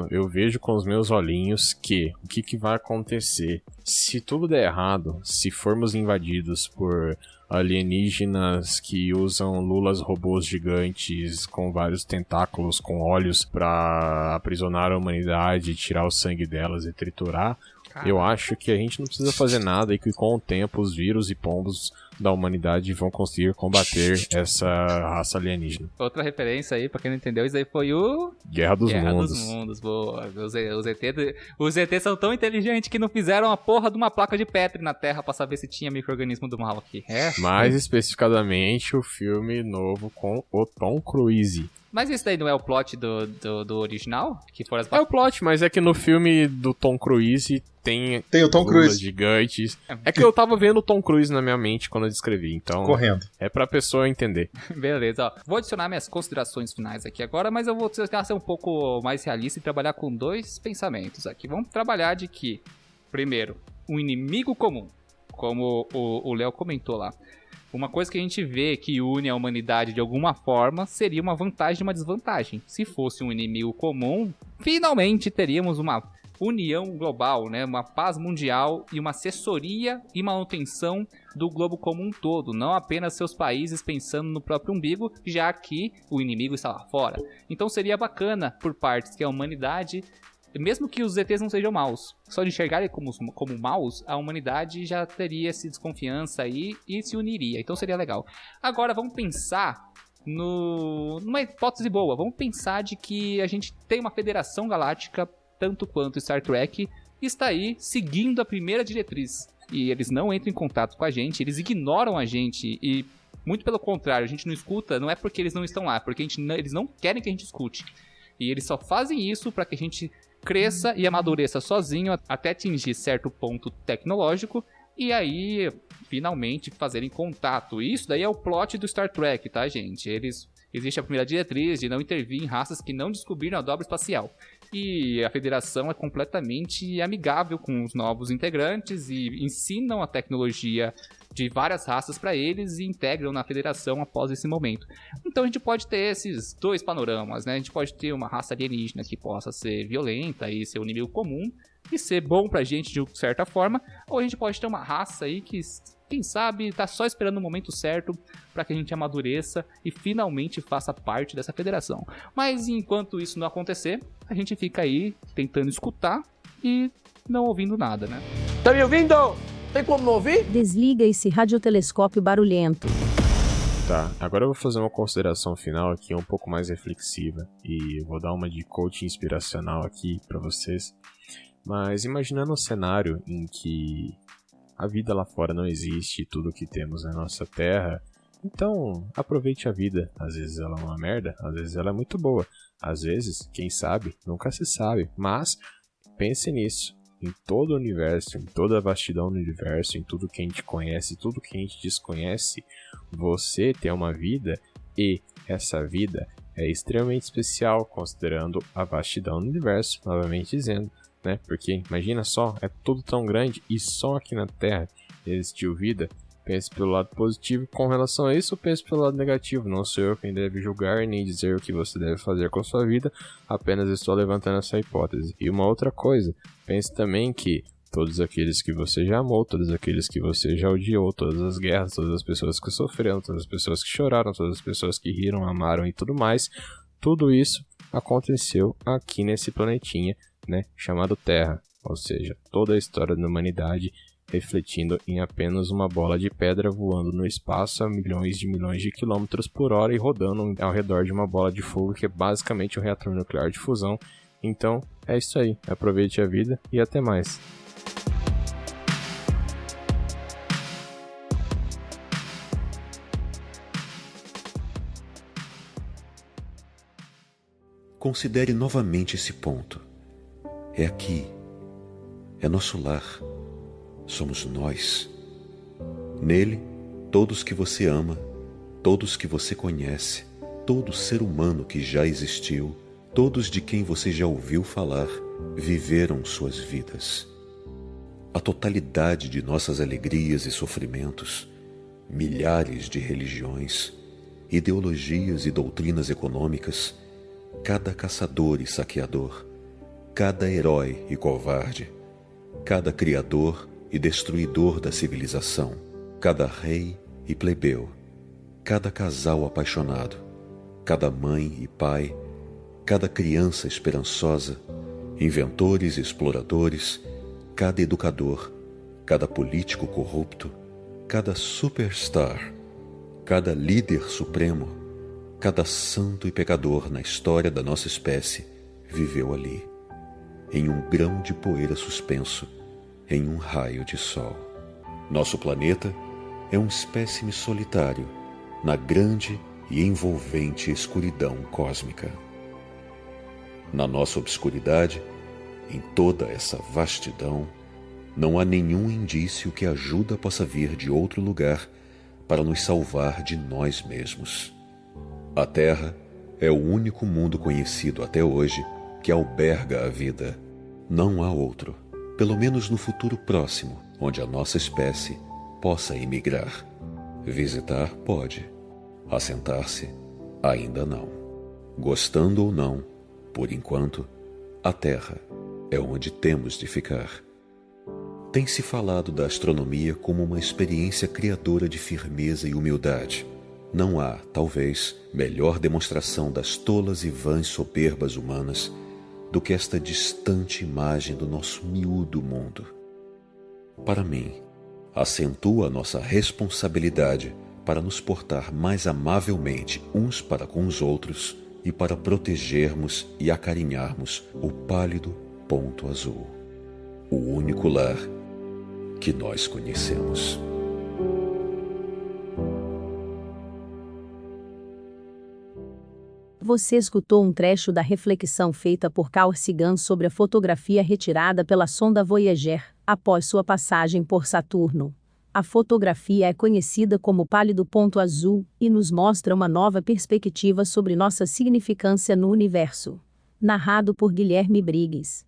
eu vejo com os meus olhinhos que o que vai acontecer se tudo der errado, se formos invadidos por alienígenas que usam lulas robôs gigantes com vários tentáculos, com olhos pra aprisionar a humanidade, tirar o sangue delas e triturar. Eu acho que a gente não precisa fazer nada e que com o tempo os vírus e pombos da humanidade vão conseguir combater essa raça alienígena. Outra referência aí, pra quem não entendeu, isso aí foi o... Guerra dos Mundos. Boa. Os ET são tão inteligentes que não fizeram a porra de uma placa de Petri na Terra pra saber se tinha micro-organismo do mal aqui. Mais especificadamente, o filme novo com o Tom Cruise. Mas isso daí não é o plot do original? Que foram as É o plot, mas é que no filme do Tom Cruise tem o Tom Cruise gigantes. É que eu tava vendo o Tom Cruise na minha mente quando eu descrevi, então... Correndo. É pra pessoa entender. Beleza, ó. Vou adicionar minhas considerações finais aqui agora, mas eu vou tentar ser um pouco mais realista e trabalhar com 2 pensamentos aqui. Vamos trabalhar de que, primeiro, um inimigo comum, como o Léo comentou lá. Uma coisa que a gente vê que une a humanidade de alguma forma seria uma vantagem e uma desvantagem. Se fosse um inimigo comum, finalmente teríamos uma união global, né? Uma paz mundial e uma assessoria e manutenção do globo como um todo, não apenas seus países pensando no próprio umbigo, já que o inimigo está lá fora. Então seria bacana por partes que a humanidade... Mesmo que os ETs não sejam maus, só de enxergarem como maus, a humanidade já teria essa desconfiança aí e se uniria. Então seria legal. Agora vamos pensar numa hipótese boa. Vamos pensar de que a gente tem uma federação galáctica, tanto quanto Star Trek, e está aí seguindo a primeira diretriz. E eles não entram em contato com a gente, eles ignoram a gente e... Muito pelo contrário, a gente não escuta, não é porque eles não estão lá, é porque eles não querem que a gente escute. E eles só fazem isso para que a gente cresça e amadureça sozinho até atingir certo ponto tecnológico e aí finalmente fazerem contato. Isso daí é o plot do Star Trek, tá, gente? Existe a primeira diretriz de não intervir em raças que não descobriram a dobra espacial. E a federação é completamente amigável com os novos integrantes e ensinam a tecnologia de várias raças para eles e integram na federação após esse momento. Então a gente pode ter esses 2 panoramas, né? A gente pode ter uma raça alienígena que possa ser violenta e ser um inimigo comum e ser bom pra gente de certa forma, ou a gente pode ter uma raça aí que, quem sabe, tá só esperando o momento certo para que a gente amadureça e finalmente faça parte dessa federação. Mas enquanto isso não acontecer, a gente fica aí tentando escutar e não ouvindo nada, né? Tá me ouvindo? Tem como não ouvir? Desliga esse radiotelescópio barulhento. Tá, agora eu vou fazer uma consideração final aqui um pouco mais reflexiva e vou dar uma de coaching inspiracional aqui para vocês. Mas imaginando um cenário em que a vida lá fora não existe, tudo que temos na nossa Terra, então aproveite a vida. Às vezes ela é uma merda, às vezes ela é muito boa, às vezes, quem sabe, nunca se sabe, mas pense nisso. Em todo o universo, em toda a vastidão do universo, em tudo que a gente conhece, tudo que a gente desconhece, você tem uma vida e essa vida é extremamente especial considerando a vastidão do universo, novamente dizendo, né? Porque imagina só, é tudo tão grande e só aqui na Terra existiu vida. Pense pelo lado positivo com relação a isso, ou pense pelo lado negativo. Não sou eu quem deve julgar nem dizer o que você deve fazer com a sua vida, apenas estou levantando essa hipótese. E uma outra coisa, pense também que todos aqueles que você já amou, todos aqueles que você já odiou, todas as guerras, todas as pessoas que sofreram, todas as pessoas que choraram, todas as pessoas que riram, amaram e tudo mais, tudo isso aconteceu aqui nesse planetinha, né, chamado Terra. Ou seja, toda a história da humanidade refletindo em apenas uma bola de pedra voando no espaço a milhões de quilômetros por hora e rodando ao redor de uma bola de fogo que é basicamente um reator nuclear de fusão. Então, é isso aí. Aproveite a vida e até mais. Considere novamente esse ponto. É aqui. É nosso lar. Somos nós. Nele, todos que você ama, todos que você conhece, todo ser humano que já existiu, todos de quem você já ouviu falar, viveram suas vidas. A totalidade de nossas alegrias e sofrimentos, milhares de religiões, ideologias e doutrinas econômicas, cada caçador e saqueador, cada herói e covarde, cada criador e destruidor da civilização, cada rei e plebeu, cada casal apaixonado, cada mãe e pai, cada criança esperançosa, inventores e exploradores, cada educador, cada político corrupto, cada superstar, cada líder supremo, cada santo e pecador na história da nossa espécie viveu ali, em um grão de poeira suspenso, em um raio de sol. Nosso planeta é um espécime solitário na grande e envolvente escuridão cósmica. Na nossa obscuridade, em toda essa vastidão, não há nenhum indício que a ajuda possa vir de outro lugar para nos salvar de nós mesmos. A Terra é o único mundo conhecido até hoje que alberga a vida. Não há outro, pelo menos no futuro próximo, onde a nossa espécie possa emigrar. Visitar pode, assentar-se ainda não. Gostando ou não, por enquanto, a Terra é onde temos de ficar. Tem-se falado da astronomia como uma experiência criadora de firmeza e humildade. Não há, talvez, melhor demonstração das tolas e vãs soberbas humanas do que esta distante imagem do nosso miúdo mundo. Para mim, acentua a nossa responsabilidade para nos portar mais amavelmente uns para com os outros e para protegermos e acarinharmos o pálido ponto azul, o único lar que nós conhecemos. Você escutou um trecho da reflexão feita por Carl Sagan sobre a fotografia retirada pela sonda Voyager após sua passagem por Saturno. A fotografia é conhecida como pálido ponto azul e nos mostra uma nova perspectiva sobre nossa significância no universo. Narrado por Guilherme Briggs.